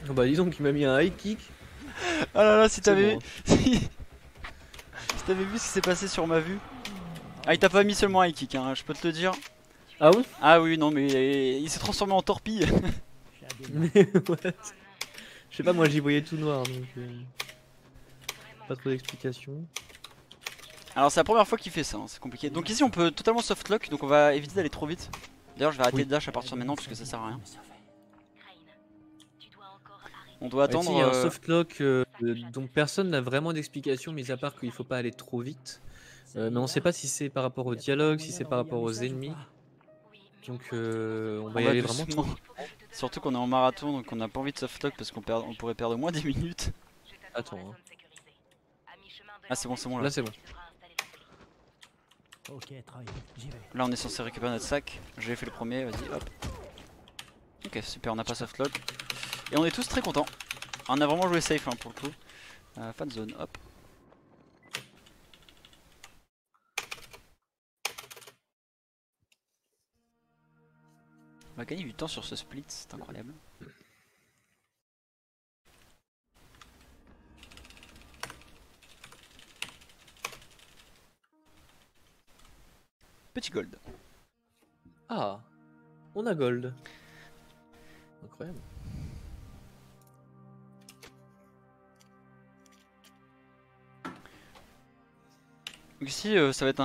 Oh bah dis donc, il m'a mis un high kick. Ah là là, si t'avais bon, vu... si t'avais vu ce qui s'est passé sur ma vue. Ah, il t'a pas mis seulement un high kick, hein, je peux te le dire. Ah oui. Ah oui, non, mais il s'est transformé en torpille. Mais what? Je sais pas, moi j'y voyais tout noir donc. Pas trop d'explications. Alors, c'est la première fois qu'il fait ça, hein, c'est compliqué. Donc, ici, on peut totalement softlock, donc on va éviter d'aller trop vite. D'ailleurs, je vais arrêter de dash à partir de maintenant parce que ça sert à rien. On doit attendre. Il y a un softlock dont personne n'a vraiment d'explication, mis à part qu'il faut pas aller trop vite. Mais on sait pas si c'est par rapport au dialogue, si c'est par rapport aux ennemis. Donc on va y aller vraiment doucement. trop. Surtout qu'on est en marathon, donc on n'a pas envie de softlock parce qu'on pourrait perdre au moins 10 minutes. Attends. Hein. Ah, c'est bon, là. Là c'est bon. Ok, Troy, j'y vais. Là, on est censé récupérer notre sac. J'ai fait le premier, vas-y, hop. Ok, super, on n'a pas softlock. Et on est tous très contents. On a vraiment joué safe hein, pour le coup. Fan zone, hop. On va gagner du temps sur ce split, c'est incroyable. Petit gold. Ah, on a gold. Incroyable. Donc ici ça va être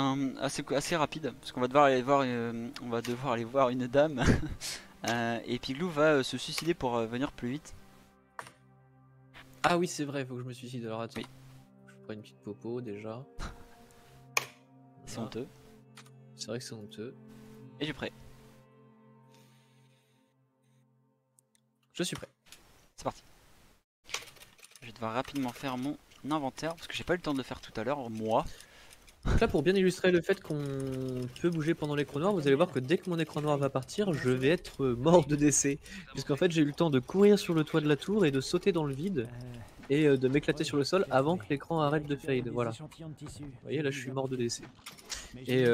assez rapide parce qu'on va devoir aller voir une dame et Piglou va se suicider pour venir plus vite. Ah oui c'est vrai, faut que je me suicide. Alors attends. Oui. Je prends une petite popo déjà. C'est Voilà. honteux. C'est vrai que c'est honteux. Et je suis prêt. Je suis prêt. C'est parti. Je vais devoir rapidement faire mon inventaire parce que j'ai pas eu le temps de le faire tout à l'heure moi. Donc là pour bien illustrer le fait qu'on peut bouger pendant l'écran noir, vous allez voir que dès que mon écran noir va partir, je vais être mort de décès. Puisqu'en fait j'ai eu le temps de courir sur le toit de la tour et de sauter dans le vide. et de m'éclater sur le sol avant que l'écran arrête de fade. Voilà. Vous Vous voyez, là je suis mort de décès. Et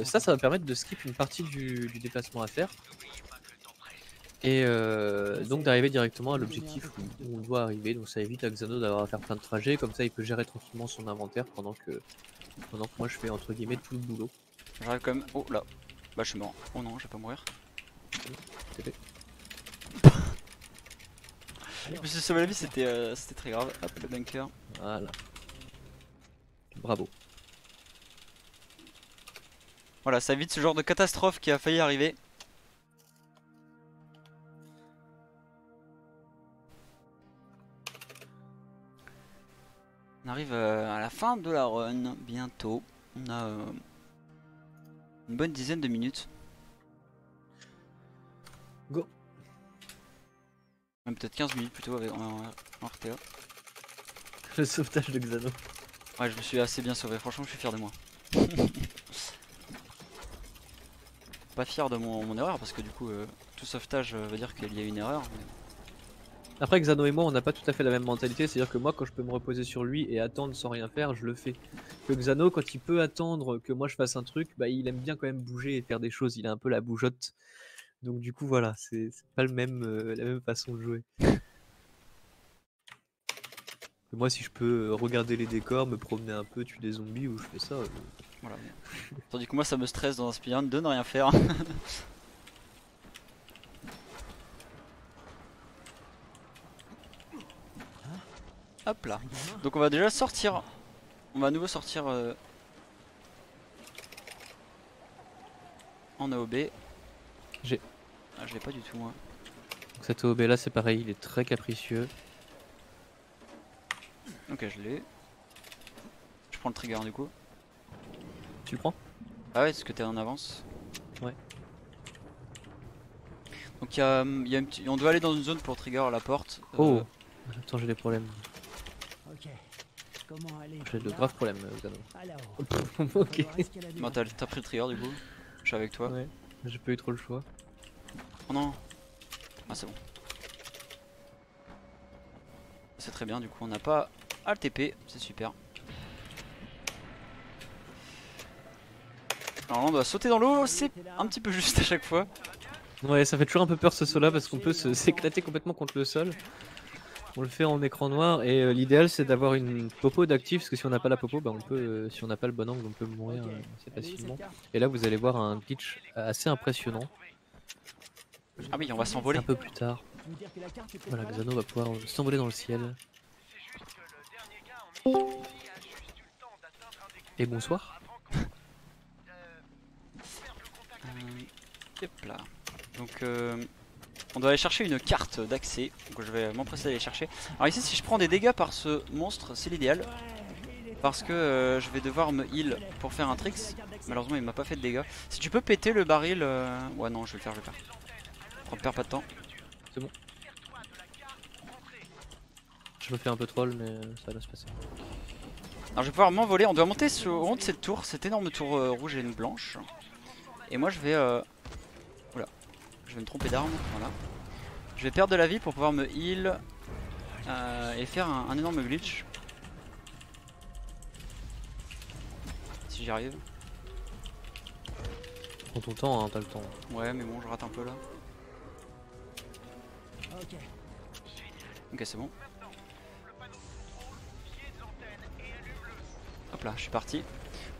ça va permettre de skip une partie du déplacement à faire. Et donc d'arriver directement à l'objectif où on doit arriver. Donc ça évite à Xano d'avoir à faire plein de trajets. Comme ça il peut gérer tranquillement son inventaire pendant que moi je fais entre guillemets tout le boulot. J'arrive quand même. Oh là. Bah je suis mort. Oh non, je vais pas mourir. TP. Je me suis sauvé la vie, c'était très grave. Hop, le bunker. Voilà. Bravo. Voilà, ça évite ce genre de catastrophe qui a failli arriver. On arrive à la fin de la run, bientôt. On a une bonne dizaine de minutes. Go. Même peut-être 15 minutes plutôt avec, en RTA. Le sauvetage de Xano. Ouais, je me suis assez bien sauvé, franchement je suis fier de moi. Pas fier de mon erreur parce que du coup tout sauvetage veut dire qu'il y a une erreur. Mais... Après Xano et moi on n'a pas tout à fait la même mentalité, c'est à dire que moi quand je peux me reposer sur lui et attendre sans rien faire je le fais. Que Xano quand il peut attendre que moi je fasse un truc, bah il aime bien quand même bouger et faire des choses, il a un peu la bougeotte. Donc du coup voilà, c'est pas le même, la même façon de jouer. Et moi si je peux regarder les décors, me promener un peu, tuer des zombies ou je fais ça. Voilà. Tandis que moi ça me stresse dans un speedrun de ne rien faire. Hop là. Donc on va déjà sortir. On va à nouveau sortir en AOB. J'ai. Ah, je l'ai pas du tout moi. Donc cet OB là c'est pareil, il est très capricieux. Ok, je l'ai. Je prends le trigger du coup. Tu le prends? Ah ouais, est-ce que t'es en avance? Ouais. Donc il y a une petite... on doit aller dans une zone pour trigger la porte. Oh. Attends, j'ai des problèmes. Ok. Comment aller? J'ai de graves problèmes, Xano. Alors, Ok. Bon, t'as pris le trigger du coup. Je suis avec toi. Ouais, j'ai pas eu trop le choix. Oh non. Ah c'est bon. C'est très bien, du coup on n'a pas à le TP, c'est super. Alors là on doit sauter dans l'eau, c'est un petit peu juste à chaque fois. Ouais, ça fait toujours un peu peur ce saut là parce qu'on peut s'éclater complètement contre le sol. On le fait en écran noir et l'idéal c'est d'avoir une popo d'actif parce que si on n'a pas la popo, bah on peut, si on n'a pas le bon angle, on peut mourir assez facilement. Et là vous allez voir un glitch assez impressionnant. Ah oui, on va s'envoler. Un peu plus tard. Voilà, Xano va pouvoir s'envoler dans le ciel. Et bonsoir. Hop là. Donc on doit aller chercher une carte d'accès. Donc je vais m'empresser d'aller chercher. Alors ici si je prends des dégâts par ce monstre c'est l'idéal. Parce que je vais devoir me heal pour faire un tricks. Malheureusement il m'a pas fait de dégâts. Si tu peux péter le baril... Ouais non je vais le faire, On perd pas de temps. C'est bon. Je me fais un peu troll mais ça va se passer. Alors je vais pouvoir m'envoler, on doit monter au rond de cette tour, cette énorme tour rouge et une blanche. Et moi je vais... Oula, je vais me tromper d'arme, voilà. Je vais perdre de la vie pour pouvoir me heal et faire un énorme glitch. Si j'y arrive. Prends ton temps, hein, t'as le temps. Ouais mais bon je rate un peu là. Ok c'est bon. Hop là, je suis parti.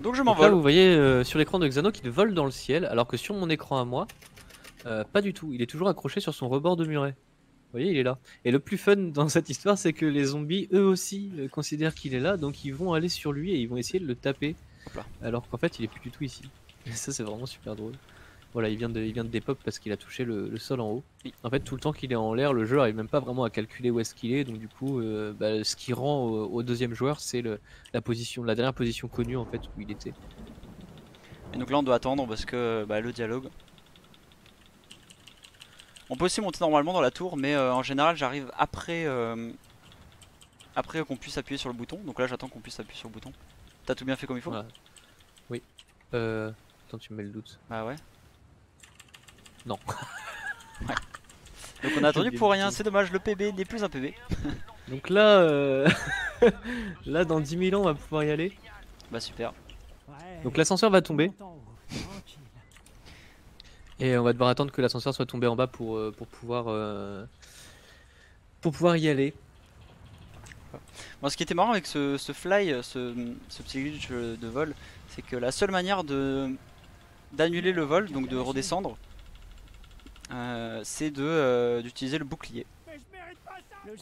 Donc je Là m'envole. vous voyez sur l'écran de Xano qu'il vole dans le ciel alors que sur mon écran à moi, pas du tout. Il est toujours accroché sur son rebord de muret. Vous voyez, il est là. Et le plus fun dans cette histoire, c'est que les zombies, eux aussi, considèrent qu'il est là, donc ils vont aller sur lui et ils vont essayer de le taper. Alors qu'en fait, il est plus du tout ici. Et ça, c'est vraiment super drôle. Voilà, il vient de dépop parce qu'il a touché le sol en haut. Oui. En fait, tout le temps qu'il est en l'air, le jeu n'arrive même pas vraiment à calculer où est-ce qu'il est. Donc du coup, ce qui rend au deuxième joueur, c'est la dernière position connue en fait où il était. Et donc là, on doit attendre parce que le dialogue. On peut aussi monter normalement dans la tour, mais en général, j'arrive après qu'on puisse appuyer sur le bouton. Donc là, j'attends qu'on puisse appuyer sur le bouton. T'as tout bien fait comme il faut? Voilà. Oui. Attends, tu me mets le doute. Ah ouais. Non. Ouais. Donc on a attendu pour rien, c'est dommage, le PB n'est plus un PB. Donc là, là dans 10 000 ans, on va pouvoir y aller. Bah super. Ouais, Donc l'ascenseur va on tomber. monte en haut. Tranquille. Et on va devoir attendre que l'ascenseur soit tombé en bas pour pouvoir y aller. Bon, ce qui était marrant avec ce fly, ce petit glitch de vol, c'est que la seule manière d'annuler le vol, donc de redescendre, c'est d'utiliser le bouclier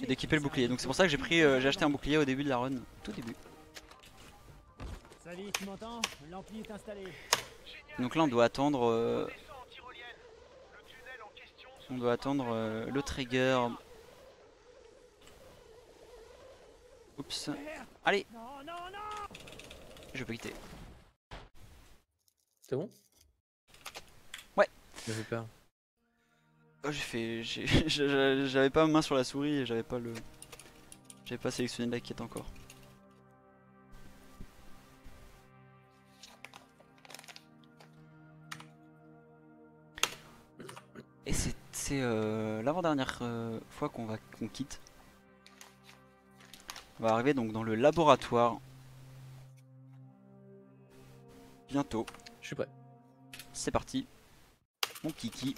et d'équiper le bouclier. Donc c'est pour ça que j'ai acheté un bouclier au début de la run, tout début. Savi, tu m'entends? L'ampli est installé. Donc là on doit attendre, le trigger. Oups. Allez, Non, non, non! je peux quitter. C'est bon? Ouais. J'avais peur. Oh, j'avais pas ma main sur la souris et j'avais pas sélectionné la quête encore. Et c'est l'avant-dernière fois qu'on quitte. On va arriver donc dans le laboratoire. Bientôt. Je suis prêt. C'est parti. Mon kiki.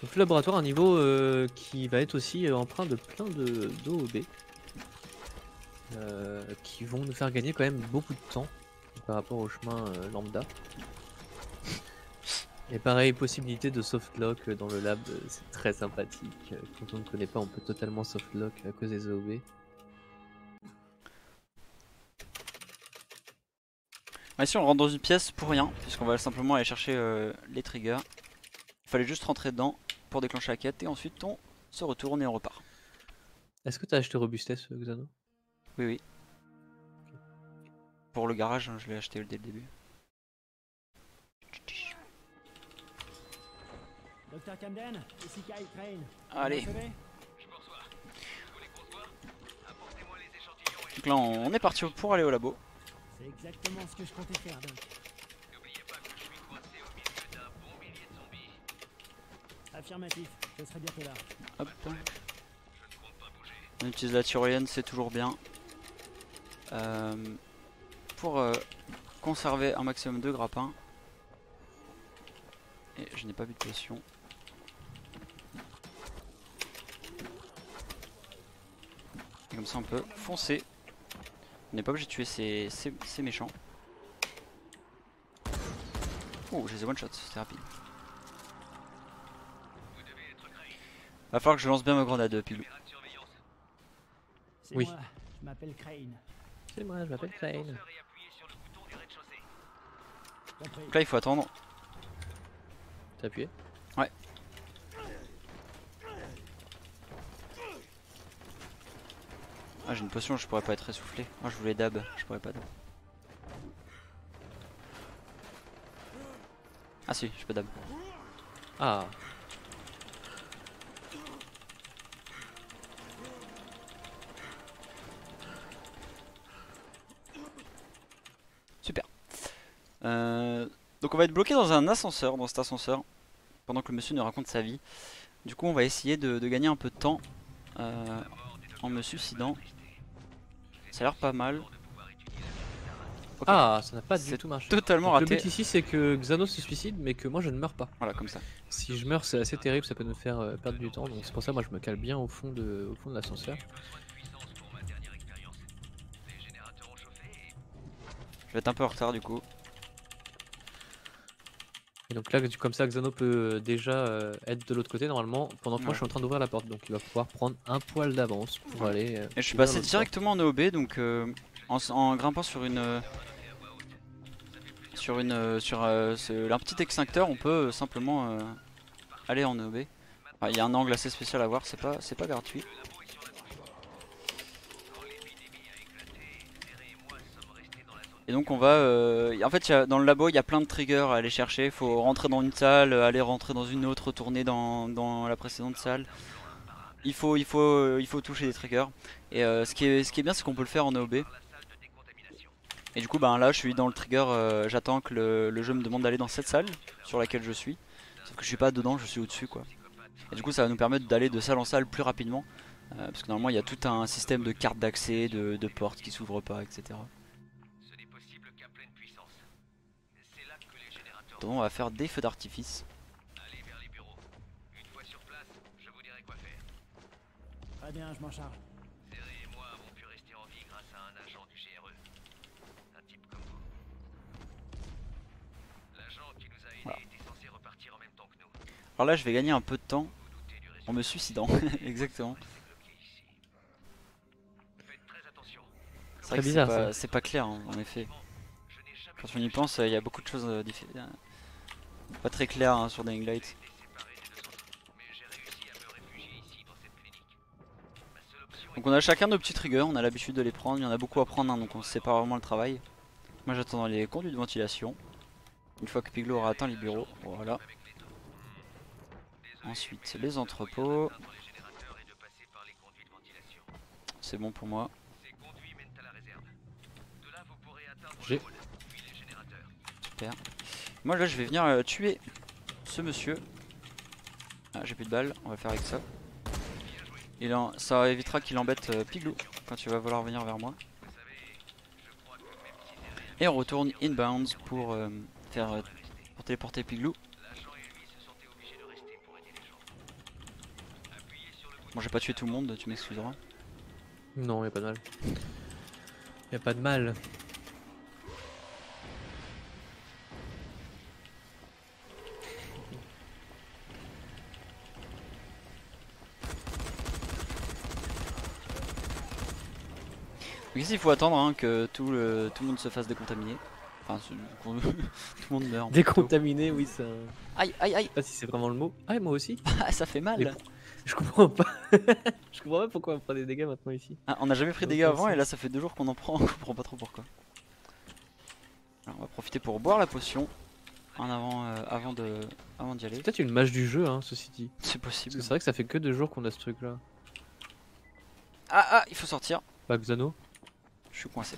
Donc le laboratoire, un niveau qui va être aussi empreint de plein d'OOB. Qui vont nous faire gagner quand même beaucoup de temps par rapport au chemin lambda. Et pareil, possibilité de softlock dans le lab, c'est très sympathique. Quand on ne connaît pas, on peut totalement softlock à cause des OOB. Ici on rentre dans une pièce pour rien, puisqu'on va simplement aller chercher les triggers. Il fallait juste rentrer dedans pour déclencher la quête et ensuite on se retourne et on repart. Est-ce que tu as acheté Robustesse, Xano? Oui, oui. Pour le garage, hein, je l'ai acheté dès le début. Docteur Camden, ici Kyle Crane. Allez. Vous recevez? Donc là on est parti pour aller au labo. C'est exactement ce que je comptais faire, Doc. Affirmatif, je serai bientôt là. Hop. On utilise la tyrolienne, c'est toujours bien. Pour conserver un maximum de grappins. Et je n'ai pas vu de potion. Et comme ça on peut foncer. On n'est pas obligé de tuer ces méchants. Oh, je les ai one shot, c'était rapide. Va falloir que je lance bien ma grenade, Pilou. C'est Oui. moi, je m'appelle Crane. C'est moi, je m'appelle Crane. Compris. Donc là il faut attendre. T'as appuyé? Ouais. Ah j'ai une potion, je pourrais pas être essoufflé. Ah je voulais dab, je pourrais pas dab. Ah si, je peux dab. Ah. Super. Donc on va être bloqué dans un ascenseur, dans cet ascenseur, pendant que le monsieur nous raconte sa vie. Du coup on va essayer de gagner un peu de temps en me suicidant. Ça a l'air pas mal. Ok. Ah, ça n'a pas du C'est tout marché. totalement Donc, le raté. but ici, c'est que Xano se suicide, mais que moi je ne meurs pas. Voilà, comme ça. Si je meurs, c'est assez terrible, ça peut nous faire perdre du temps. Donc c'est pour ça, moi je me cale bien au fond de l'ascenseur. Je vais être un peu en retard du coup. Et donc là, comme ça, Xano peut déjà être de l'autre côté normalement, pendant que moi Ouais. je suis en train d'ouvrir la porte. Donc il va pouvoir prendre un poil d'avance pour Ouais. aller. Et je suis vers passé l'autre directement en OB, donc en grimpant sur un petit extincteur, on peut simplement aller en OB. Il y a un angle assez spécial à voir, c'est pas gratuit. Et donc on va, en fait dans le labo il y a plein de triggers à aller chercher, il faut rentrer dans une salle, aller rentrer dans une autre, retourner dans la précédente salle. Il faut toucher des triggers. Et ce qui est bien c'est qu'on peut le faire en AOB. Et du coup ben là je suis dans le trigger, j'attends que le jeu me demande d'aller dans cette salle sur laquelle je suis. Sauf que je suis pas dedans, je suis au-dessus quoi. Et du coup ça va nous permettre d'aller de salle en salle plus rapidement. Parce que normalement il y a tout un système de cartes d'accès, de portes qui s'ouvrent pas, etc. Ce n'est possible qu'à pleine puissance. C'est là que les générateurs... Donc on va faire des feux d'artifice. Allez vers les bureaux. Une fois sur place, je vous dirai quoi faire. Très bien, je m'en charge. Zéré et moi avons pu rester en vie grâce à un agent du GRE. Un type comme vous. L'agent qui nous a aidés Voilà. était censé repartir en même temps que nous. Alors là je vais gagner un peu de temps Vous doutez du résultat. en me suicidant. Exactement. C'est bloqué ici. Faites très attention. C'est Très vrai que bizarre, ça. c'est pas clair hein, en effet. Je n'ai jamais Quand on y pense, il y a beaucoup de choses pas très claires hein, sur Dying Light. été séparé des deux autres, mais j'ai réussi à me réfugier ici dans cette clinique. Ma seule option Donc on a chacun nos petits triggers, on a l'habitude de les prendre, il y en a beaucoup à prendre hein, donc on se sépare vraiment le travail. Moi j'attends dans les conduits de ventilation. Une fois que Piglo aura atteint les bureaux, voilà. Ensuite les entrepôts, dans les générateurs et de passer par les conduits de ventilation. c'est bon pour moi. Ces conduits mènent à la réserve. De là, vous pourrez atteindre J'ai- le hall, puis les générateurs. Super. Moi là je vais venir tuer ce monsieur. Ah j'ai plus de balles, on va faire avec ça. Ça évitera qu'il embête Piglou quand tu vas vouloir venir vers moi. Et on retourne inbound pour pour téléporter Piglou. L'agent et lui se sentaient obligés de rester pour aider les gens. Appuyez sur le bouton. Bon j'ai pas tué tout le monde, tu m'excuseras. Non, y a pas de mal. Y a pas de mal. Donc ici il faut attendre hein, que tout le monde se fasse décontaminer. Enfin tout le monde meurt. Décontaminé, oui, ça. Aïe aïe aïe. Je sais pas si c'est vraiment le mot. Ah, et moi aussi. Ah, ça fait mal. Mais Je comprends pas. Je comprends pas pourquoi on prend des dégâts maintenant ici. Ah, on n'a jamais pris de dégâts avant et là ça fait 2 jours qu'on en prend, on comprend pas trop pourquoi. Alors on va profiter pour boire la potion en avant d'y aller. C'est peut-être une mage du jeu, hein, ceci dit. C'est Parce possible. que c'est vrai que ça fait que 2 jours qu'on a ce truc là. Ah il faut sortir. Pas Xano. Je suis coincé.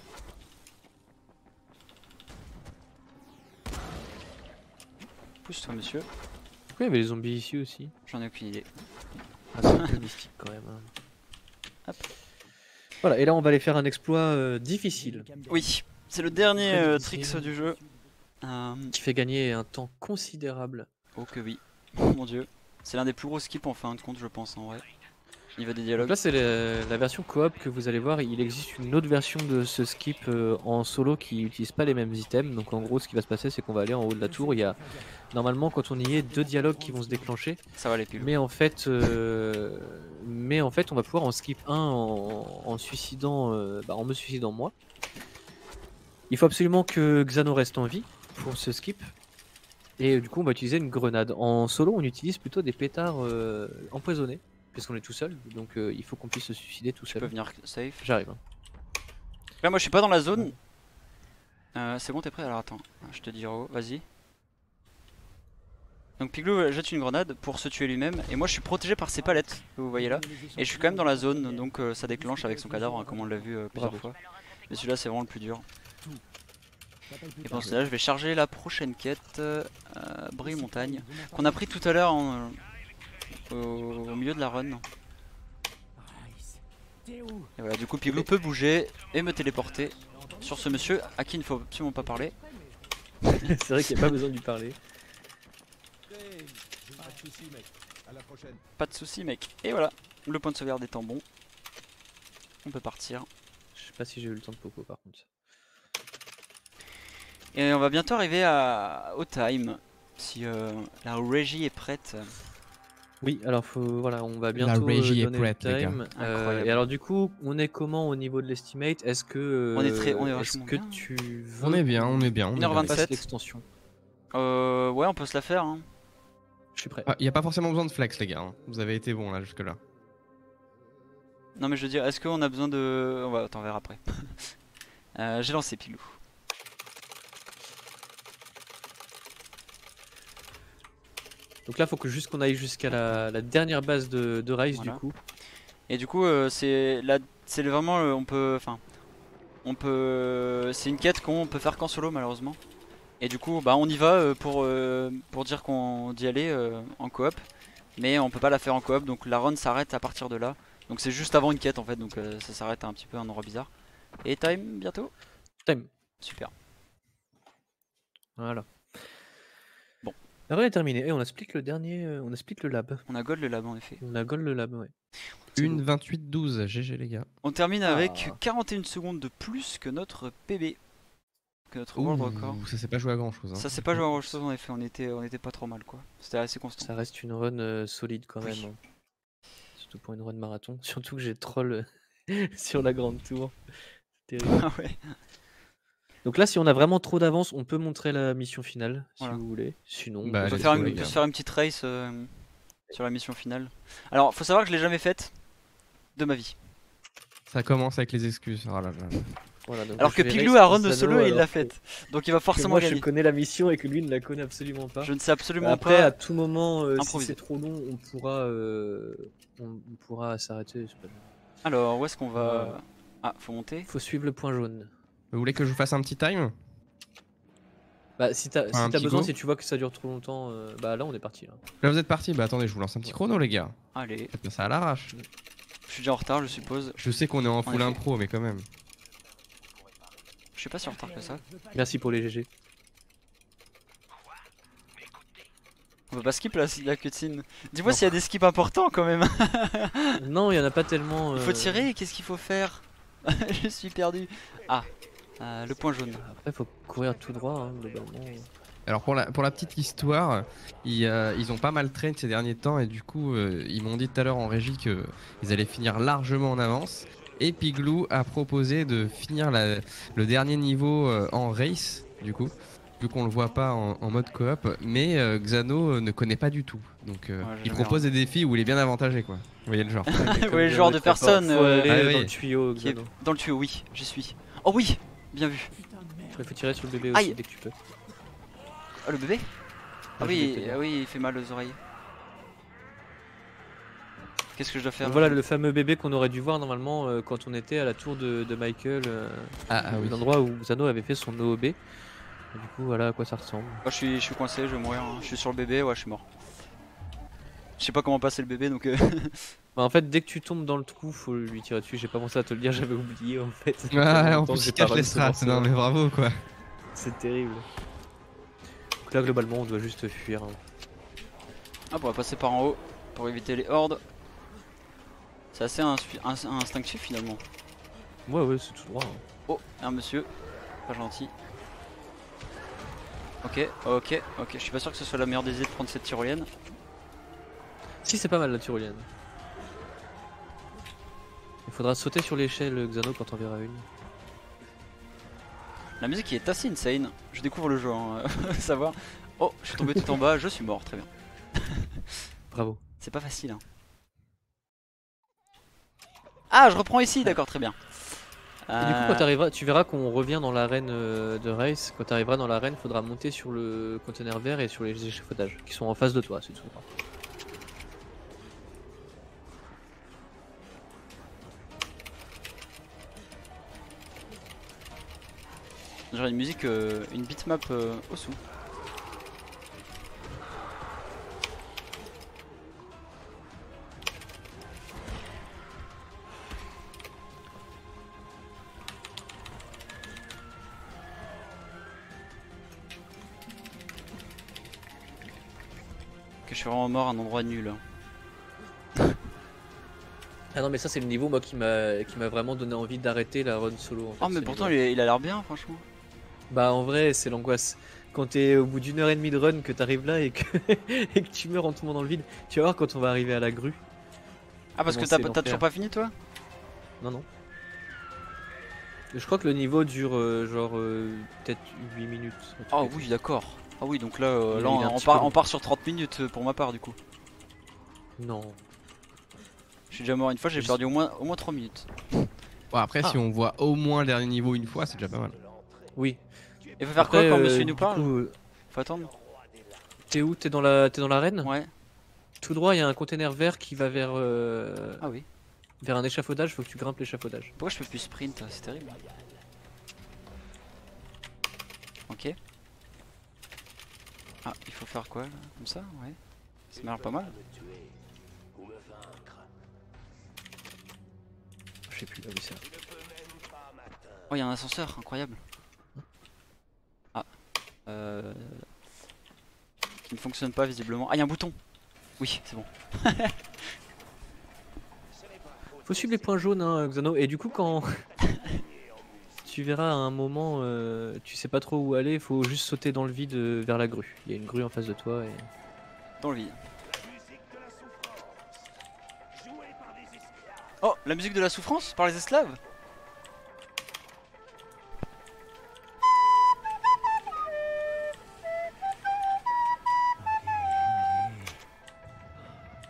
Pousse-toi monsieur. Pourquoi il y avait les zombies ici aussi? J'en ai aucune idée. Ah, c'est un peu mystique quand même. Hein. Hop. Voilà, et là on va aller faire un exploit difficile Oui, c'est le dernier Très tricks difficile. du jeu. qui fait gagner un temps considérable. Oh que oui. Oh mon dieu. C'est l'un des plus gros skips en fin de compte je pense en vrai. Au niveau des Donc dialogues. là c'est la version coop que vous allez voir. Il existe une autre version de ce skip en solo qui n'utilise pas les mêmes items. Donc en gros ce qui va se passer c'est qu'on va aller en haut de la tour. Il y a normalement quand on y est 2 dialogues qui vont se déclencher. Ça va les piles. Mais en fait on va pouvoir en skip un en suicidant, en me suicidant moi. Il faut absolument que Xano reste en vie pour ce skip. Et du coup on va utiliser une grenade. En solo on utilise plutôt des pétards empoisonnés. Puisqu'on est tout seul, donc il faut qu'on puisse se suicider tout Tu peux seul. venir safe. J'arrive. Hein. Là moi je suis pas dans la zone. C'est bon t'es prêt? Alors attends, je te dis oh, vas-y. Donc Piglou jette une grenade pour se tuer lui-même et moi je suis protégé par ces palettes que vous voyez là. Et je suis quand même dans la zone donc ça déclenche avec son cadavre hein, comme on l'a vu plusieurs Bravo. fois. Mais celui-là c'est vraiment le plus dur. Et pour cela je vais charger la prochaine quête, Brie Montagne, qu'on a pris tout à l'heure au milieu de la run. Et voilà du coup Piglou peut bouger et me téléporter sur ce monsieur à qui il ne faut absolument pas parler. C'est vrai qu'il n'y a pas besoin de lui parler. Pas de soucis mec. Et voilà, le point de sauvegarde étant bon, on peut partir. Je sais pas si j'ai eu le temps de popo par contre. Et on va bientôt arriver au time. Si la régie est prête. Oui, alors voilà, on va bientôt régie est donner prête, le les gars. time. Incroyable. Et alors du coup, on est comment au niveau de l'estimate? Est-ce que On est est-ce vachement que bien. tu veux On est bien, on est bien. On est 1h27. bien. qu'on fasse l'extension? Ouais on peut se la faire hein. Je suis prêt. Il n'y a pas forcément besoin de flex, les gars. Hein. Vous avez été bons là jusque-là. Non mais je veux dire, est-ce qu'on a besoin de... On va t'en verra après. J'ai lancé Pilou. Donc là, faut que juste qu'on aille jusqu'à la dernière base de Rise Voilà. du coup. Et du coup c'est vraiment c'est une quête qu'on peut faire qu'en solo malheureusement. Et du coup bah on y va pour dire qu'on d'y aller en coop. Mais on peut pas la faire en coop, donc la run s'arrête à partir de là. Donc c'est juste avant une quête en fait, donc ça s'arrête un petit peu à un endroit bizarre. Et time bientôt. Time. Super. Voilà. Bon. La run est terminée. Et on a split le dernier. On a split le lab. On a gold le lab en effet. On a gold le lab, ouais. C'est Une beau. 28-12, GG les gars. On termine avec Ah. 41 secondes de plus que notre PB. Que notre world record. Ouh, ça s'est pas joué à grand chose. Hein. Ça c'est pas joué à grand chose en effet, on était pas trop mal quoi. C'était assez constant. Ça reste une run solide quand Oui. même. Hein. Surtout pour une run marathon. Surtout que j'ai troll sur la grande tour. C'est terrible. Ah ouais. Donc là, si on a vraiment trop d'avance, on peut montrer la mission finale, si Voilà. vous voulez. Sinon, Bah, On allez, peut, let's faire go, une, les on peut gars. se faire une petite race sur la mission finale. Alors faut savoir que je l'ai jamais faite de ma vie. Ça commence avec les excuses. Oh là là. voilà, donc Alors je que vais Piglou race a run de Zano, solo et il alors l'a que- faite. Donc il va que forcément moi, gagner. je connais la mission et que lui ne la connaît absolument pas. Je ne sais absolument Après, pas. à tout moment, si improviser. c'est trop long, on pourra s'arrêter. c'est pas grave. Alors où est-ce qu'on va... Ah faut monter. Faut suivre le point jaune. Vous voulez que je vous fasse un petit time? Bah, si t'as Un petit besoin, go. si tu vois que ça dure trop longtemps, bah là, on est parti. Là. Là vous êtes parti? Bah attendez, je vous lance un petit chrono les gars. Allez, Faites bien ça à l'arrache. je suis déjà en retard je suppose. Je sais qu'on est en full effet. impro mais quand même. Je suis pas si en retard que ça. Merci pour les GG. On peut pas skip la cutscene. Dis-moi Non. s'il y a des skips importants quand même. Non, il y en a pas tellement. Il faut tirer, qu'est-ce qu'il faut faire? Je suis perdu. Ah, le point jaune. Après, faut courir tout droit, hein, globalement. Alors pour la petite histoire, ils ont pas mal traîné ces derniers temps et du coup ils m'ont dit tout à l'heure en régie qu'ils allaient finir largement en avance. Et Piglou a proposé de finir le dernier niveau en race du coup, vu qu'on le voit pas en mode coop, mais Xano ne connaît pas du tout. Donc j'ai il jamais propose des défis où il est bien avantagé quoi. Vous voyez le genre. Vous voyez le genre de personne Faut aller Ah dans oui. le tuyau, qui est Xano. dans le tuyau, oui, j'y suis. Oh oui, bien vu. Putain de merde. Il faut tirer sur le bébé Aïe. aussi dès que tu peux. Ah le bébé? Ah Ouais, oui, je l'ai fait. ah oui, il fait mal aux oreilles. Qu'est-ce que je dois faire? Donc voilà le fameux bébé qu'on aurait dû voir normalement quand on était à la tour de Michael, Ah oui. l'endroit où Xano avait fait son OOB. Et du coup, voilà à quoi ça ressemble. Moi, je suis coincé, je vais mourir. Hein. Je suis sur le bébé, ouais, je suis mort. Je sais pas comment passer le bébé donc. Bah, en fait, dès que tu tombes dans le trou, faut lui tirer dessus. J'ai pas pensé à te le dire, j'avais oublié en fait. Ça fait Ouais, tellement en longtemps que plus j'ai il cache pas les run ce strats, morceau. non mais bravo quoi. C'est terrible. Donc là, globalement, on doit juste fuir. Hein. Ah, on va passer par en haut pour éviter les hordes. C'est assez instinctif finalement. Ouais, c'est tout droit. Hein. Oh, un monsieur, pas gentil. Ok, je suis pas sûr que ce soit la meilleure des idées de prendre cette tyrolienne. Si, c'est pas mal la tyrolienne. Il faudra sauter sur l'échelle Xano quand on verra une. La musique est assez insane, je découvre le jeu, hein. Savoir. Oh, je suis tombé tout en bas, je suis mort, très bien. Bravo. C'est pas facile. Hein. Ah, je reprends ici, d'accord, très bien. Et du coup, quand t'arriveras, tu verras qu'on revient dans l'arène de race. Quand t'arriveras dans l'arène, il faudra monter sur le conteneur vert et sur les échafaudages qui sont en face de toi, c'est tout. J'aurais une musique, une bitmap au sous. Que je suis vraiment mort à un endroit nul. Hein. Ah non, mais ça, c'est le niveau moi qui m'a vraiment donné envie d'arrêter la run solo. En fait, Oh, mais ce pourtant niveau. il a l'air bien, franchement. Bah, en vrai, c'est l'angoisse. Quand t'es au bout d'une heure et demie de run, que t'arrives là et que, et que tu meurs en tombant dans le vide, tu vas voir quand on va arriver à la grue. Ah, parce Comment que c'est t'as l'enfer. toujours pas fini, toi? Non. Je crois que le niveau dure genre peut-être 8 minutes. un truc Ah comme ça. oui, d'accord. Ah oui, donc là, Il là est un on petit peu long. part sur 30 minutes pour ma part, du coup. Non. Je suis déjà mort une fois, j'ai Je- perdu au moins 3 minutes. Bon, après si on voit au moins le dernier niveau une fois c'est déjà pas mal. Oui. Il faut faire Après, quoi quand monsieur du nous parle? coup, Faut attendre? t'es où? T'es dans l'arène? Ouais. Tout droit, il y a un container vert qui va vers, Ah oui. vers un échafaudage. Faut que tu grimpes l'échafaudage. Pourquoi je peux plus sprint? C'est terrible. Ok. Ah, il faut faire quoi là? Comme ça? Ouais. Ça m'a l'air pas mal. Je sais plus, ah oui, ça. Oh, il y a un ascenseur, incroyable. Ah. Qui ne fonctionne pas visiblement. Ah, il y a un bouton. Oui, c'est bon. Faut suivre les points jaunes, hein, Xano. Et du coup, quand tu verras à un moment, tu sais pas trop où aller, faut juste sauter dans le vide vers la grue. Il y a une grue en face de toi. Et... Dans le vide. Oh, la musique de la souffrance par les esclaves.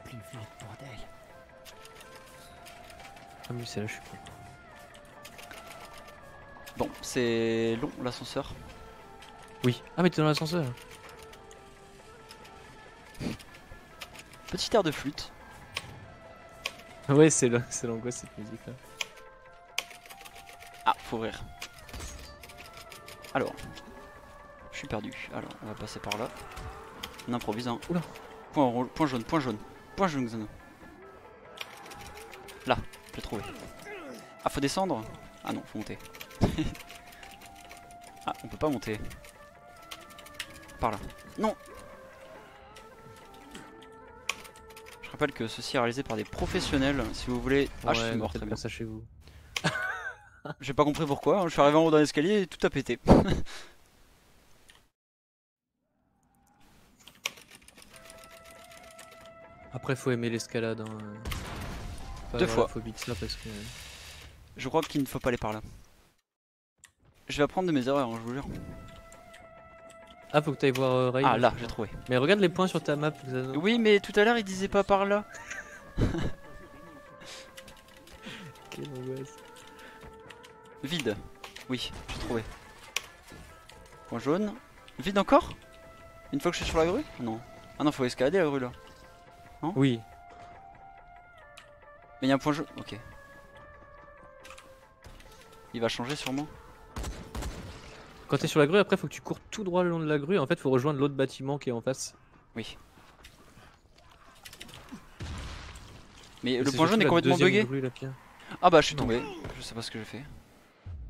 Plus vite, bordel. Ah oui, c'est là, je suis con. Bon, c'est long l'ascenseur. Oui. Ah, mais t'es dans l'ascenseur. Petit air de flûte. Ouais, c'est l'angoisse cette musique là. Ah, faut ouvrir. Alors, je suis perdu. Alors, on va passer par là. On improvise un. Oula. Point jaune, point jaune. Point jaune, Xano. Là, je l'ai trouvé. Ah, faut descendre? Ah non, faut monter. Ah, on peut pas monter. Par là. Non! Je rappelle que ceci est réalisé par des professionnels. Si vous voulez. Ah, je suis mort, très faites bien. pas ça chez vous. J'ai pas compris pourquoi. Je suis arrivé en haut d'un escalier et tout a pété. Après, faut aimer l'escalade. Hein. Pas Deux avoir fois. la phobie de ça parce que. Je crois qu'il ne faut pas aller par là. Je vais apprendre de mes erreurs, hein, je vous jure. Ah, faut que t'ailles voir Ray. Ah là, j'ai trouvé. Mais regarde les points sur ta map, Xano. Oui, mais tout à l'heure il disait pas par là. Quelle angoisse. Vide. Oui, j'ai trouvé. Point jaune. Vide encore? Une fois que je suis sur la grue? Non. Ah non, faut escalader la grue là. Oui. Mais il y a un point jaune. Ok. Il va changer sûrement. Quand t'es sur la grue, après, faut que tu cours tout droit le long de la grue. En fait, faut rejoindre l'autre bâtiment qui est en face. Oui. Mais le C'est point jaune surtout est la complètement deuxième bugué. grue, la pire. Ah bah je suis Non. tombé. Je sais pas ce que j'ai fait.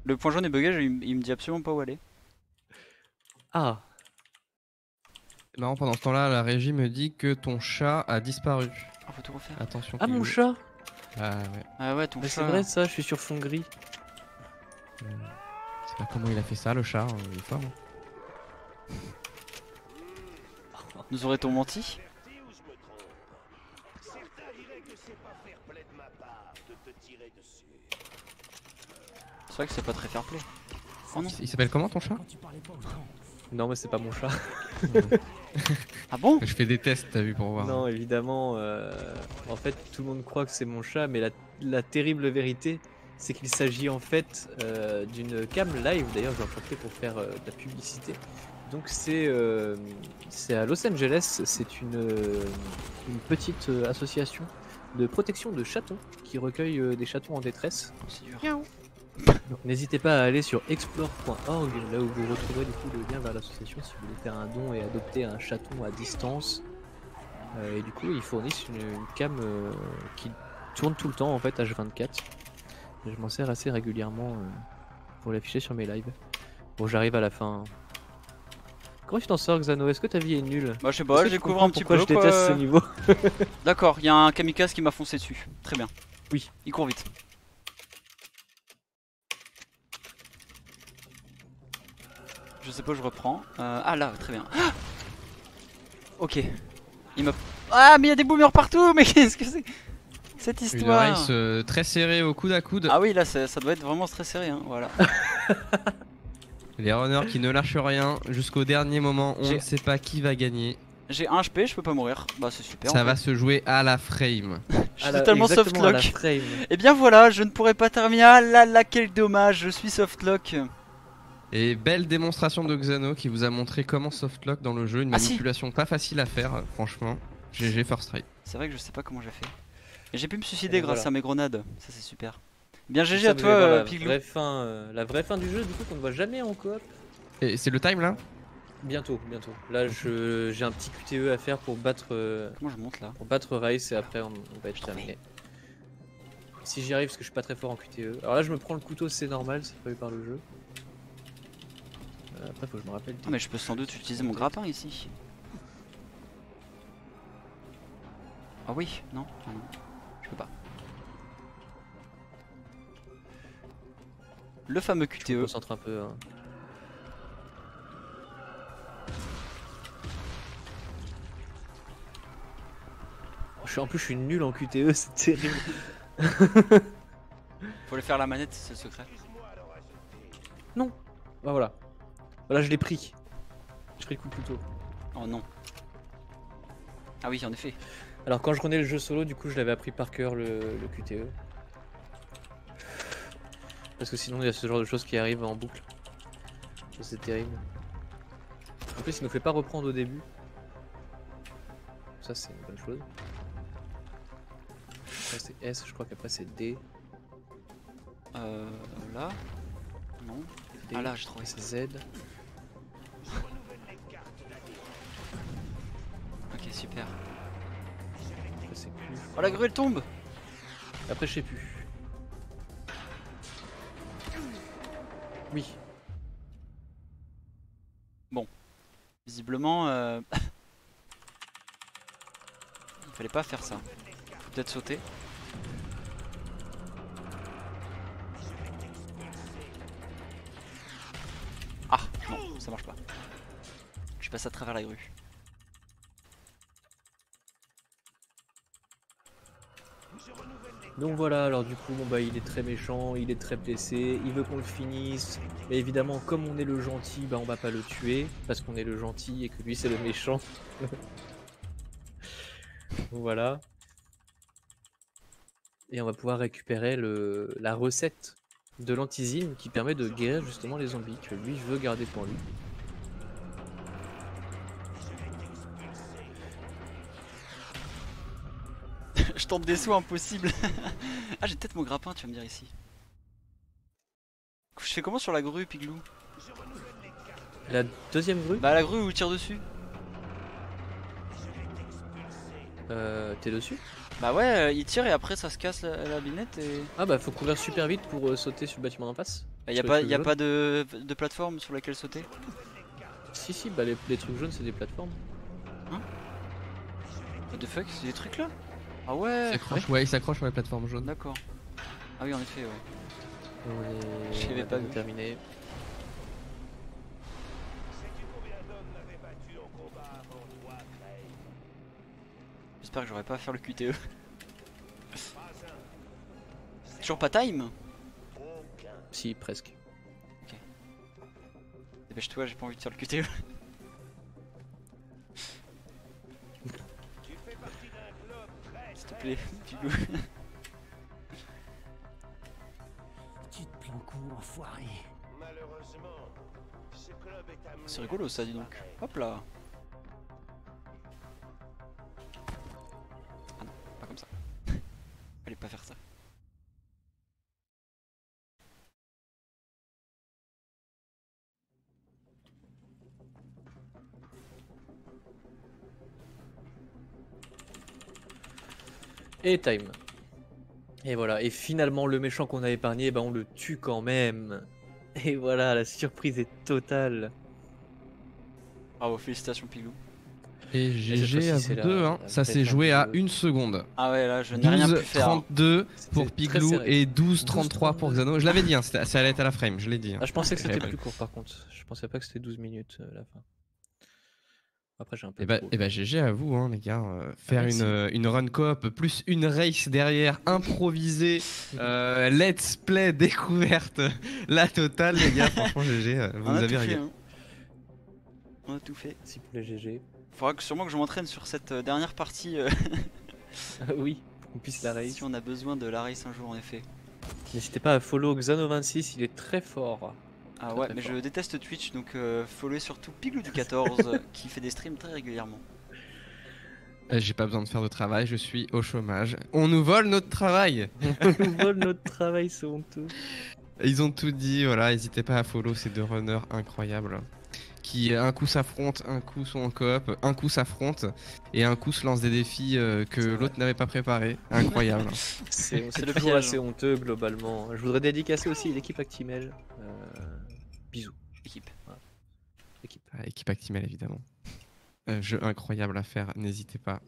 Le point jaune est bugué, il me dit absolument pas où aller. Ah. C'est marrant, pendant ce temps-là, la régie me dit que ton chat a disparu. Ah, faut tout refaire. Attention. Ah, mon Kigou. chat. Ah ouais. Ah ouais, ton Mais c'est chat. vrai ça, je suis sur fond gris. Je sais pas comment il a fait ça, le chat. Il est fort. Hein. Nous aurait-on menti? C'est vrai que c'est pas très fair play. Oh non. Il s'appelle comment ton chat? Quand tu parlais pas autant. Non, mais c'est pas mon chat. Ah bon? Je fais des tests, t'as vu, pour voir. Non, évidemment. En fait, tout le monde croit que c'est mon chat, mais la terrible vérité, c'est qu'il s'agit en fait d'une cam live. D'ailleurs, j'en profite pour faire de la publicité. Donc, c'est à Los Angeles. C'est une petite association de protection de chatons qui recueille des chatons en détresse. Oh, c'est dur. Donc n'hésitez pas à aller sur explore.org, là où vous retrouverez du coup le lien vers l'association si vous voulez faire un don et adopter un chaton à distance. Et du coup ils fournissent une cam qui tourne tout le temps en fait H24. Et je m'en sers assez régulièrement pour l'afficher sur mes lives. Bon, j'arrive à la fin. Comment tu t'en sors, Xano? Est-ce que ta vie est nulle? Bah je sais Est-ce pas, que je tu découvre comprends un petit pourquoi peu je déteste ce niveau. D'accord, il y a un kamikaze qui m'a foncé dessus. Très bien. Oui. Il court vite. Je sais pas, je reprends. Ah là, très bien. Ah ok. Il m'a... Ah mais il y a des boomers partout, mais qu'est-ce que c'est cette Une histoire? race très serrée au coude à coude. Ah oui, là ça doit être vraiment très serré, hein. Voilà. Les runners qui ne lâchent rien jusqu'au dernier moment. On J'ai- ne sait pas qui va gagner. J'ai 1 HP, je peux pas mourir. Bah c'est super. Ça en va fait. se jouer à la frame. Je suis totalement exactement, à la softlock. frame. Et bien voilà, je ne pourrais pas terminer. Ah là là, quel dommage, je suis softlock. Et belle démonstration de Xano qui vous a montré comment softlock dans le jeu. Une Ah, si. manipulation pas facile à faire, franchement. GG first try. C'est vrai que je sais pas comment j'ai fait. Et j'ai pu me suicider Et grâce voilà. à mes grenades. Ça c'est super. Bien GG Ça, à vous toi, allez voir Piglou. la vraie fin du jeu du coup qu'on ne voit jamais en coop. Et c'est le time là? Bientôt, bientôt. Là, j'ai un petit QTE à faire pour battre Comment je monte là? Race et après on va être terminé. Si j'y arrive, parce que je suis pas très fort en QTE. Alors là, je me prends le couteau, c'est normal, c'est prévu par le jeu. Après, faut que je me rappelle. Ah mais je peux sans doute utiliser mon grappin ici. Ah oui, non, ah non, je peux pas. Le fameux Je me QTE. concentre un peu. Hein. En plus, je suis nul en QTE, c'est terrible. Faut aller faire la manette, c'est le secret. Non. Bah voilà. Voilà, je l'ai pris. J'ai pris le coup de couteau. Oh non. Ah oui, en effet. Alors quand je renais le jeu solo, du coup, je l'avais appris par cœur le QTE. Parce que sinon, il y a ce genre de choses qui arrivent en boucle. C'est terrible. En plus, il ne nous fait pas reprendre au début. Ça, c'est une bonne chose. Après, c'est S, je crois qu'après, c'est D. Là. Non. D. Ah là, j'ai trouvé. C'est Z. Ok, super. Après, c'est Q. Oh, la grue, elle tombe. Après, je sais plus. Oui. Visiblement, il fallait pas faire ça. Faut peut-être sauter. Ah, non, ça marche pas. Je passe à travers la grue. Donc voilà, alors du coup, bon bah il est très méchant, il est très blessé, il veut qu'on le finisse. Mais évidemment, comme on est le gentil, bah on va pas le tuer, parce qu'on est le gentil et que lui c'est le méchant. Voilà. Et on va pouvoir récupérer la recette de l'antisine qui permet de guérir justement les zombies, que lui veut garder pour lui. Je tente des sauts impossibles. Ah, j'ai peut-être mon grappin, tu vas me dire ici. Je fais comment sur la grue, Piglou? La deuxième grue, Bah la grue où il tire dessus. t'es dessus? Bah ouais, il tire et après ça se casse la binette et... Ah bah faut courir super vite pour sauter sur le bâtiment d'en face. Bah, Sur les y a trucs pas de plateforme sur laquelle sauter? Si, bah les trucs jaunes c'est des plateformes. What the fuck, c'est des trucs là? Ah Il ouais. s'accroche, ouais, il s'accroche sur la plateforme jaune. D'accord. Ah oui, en effet, ouais. Je l'avais pas vu. Terminé. J'espère que j'aurai pas à faire le QTE. Toujours pas time? Si, presque. Dépêche-toi, j'ai pas envie de faire le QTE. S'il te plaît, Piglou. Tu te prends coup, enfoiré. C'est rigolo ça, dis donc. Hop là. Ah non, pas comme ça. Fallait pas faire ça. Et time. Et voilà, et finalement le méchant qu'on a épargné, bah on le tue quand même. Et voilà, la surprise est totale. Bravo, félicitations Piglou. Et cette GG à fois-ci, vous c'est deux, la- hein. la Ça tête s'est joué à un peu- 1 seconde. Ah ouais, là je n'ai rien pu faire. 12-32 pour C'était très Piglou serré. et 12-33 pour Xano. Je l'avais dit, hein, ça allait être à la frame, je l'ai dit. hein. Ah, je pensais que c'était J'avais pas plus court par contre. Je pensais pas que c'était 12 minutes la fin. Après j'ai un peu Et bah, trop. GG à vous, hein, les gars. Faire merci. une run coop plus une race derrière, improvisée, let's play découverte, la totale, les gars. Franchement, GG, vous On nous a avez tout fait, régalé. hein. On a tout fait. Si pour les GG. Faudra sûrement que je m'entraîne sur cette dernière partie Oui, pour qu'on puisse la race. si on a besoin de la race un jour en effet. N'hésitez pas à follow Xano26, il est très fort. Ah Très, ouais, très mais fort. je déteste Twitch donc follow surtout Piglou du 14 qui fait des streams très régulièrement. J'ai pas besoin de faire de travail, je suis au chômage. On nous vole notre travail. On nous vole notre travail, c'est honteux. Ils ont tout dit, voilà, n'hésitez pas à follow ces deux runners incroyables qui un coup s'affrontent, un coup sont en coop, un coup s'affrontent et un coup se lancent des défis que l'autre n'avait pas préparés. Incroyable. C'est le toujours piège. assez honteux globalement. Je voudrais dédicacer aussi l'équipe Actimel. Bisous. Équipe. Équipe. Ah, équipe Actimel évidemment. Jeu incroyable à faire, n'hésitez pas.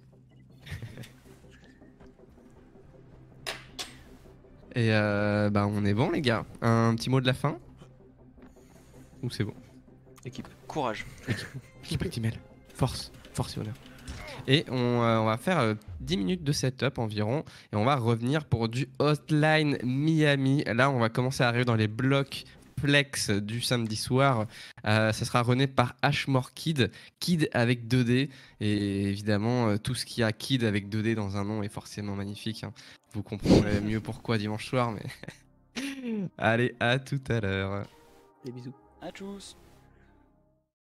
Et bah on est bon les gars. Un petit mot de la fin? Ou c'est bon? Équipe. Courage. Équipe Actimel. Force et honneur. Et on va faire 10 minutes de setup environ. Et on va revenir pour du Hotline Miami. Là, on va commencer à arriver dans les blocs Flex du samedi soir. Ça sera rené par Ashmore Kid. Kid avec 2D. Et évidemment, tout ce qui a Kid avec 2D dans un nom est forcément magnifique. Hein. Vous comprendrez mieux pourquoi dimanche soir. Mais allez, à tout à l'heure. Des bisous. À tous.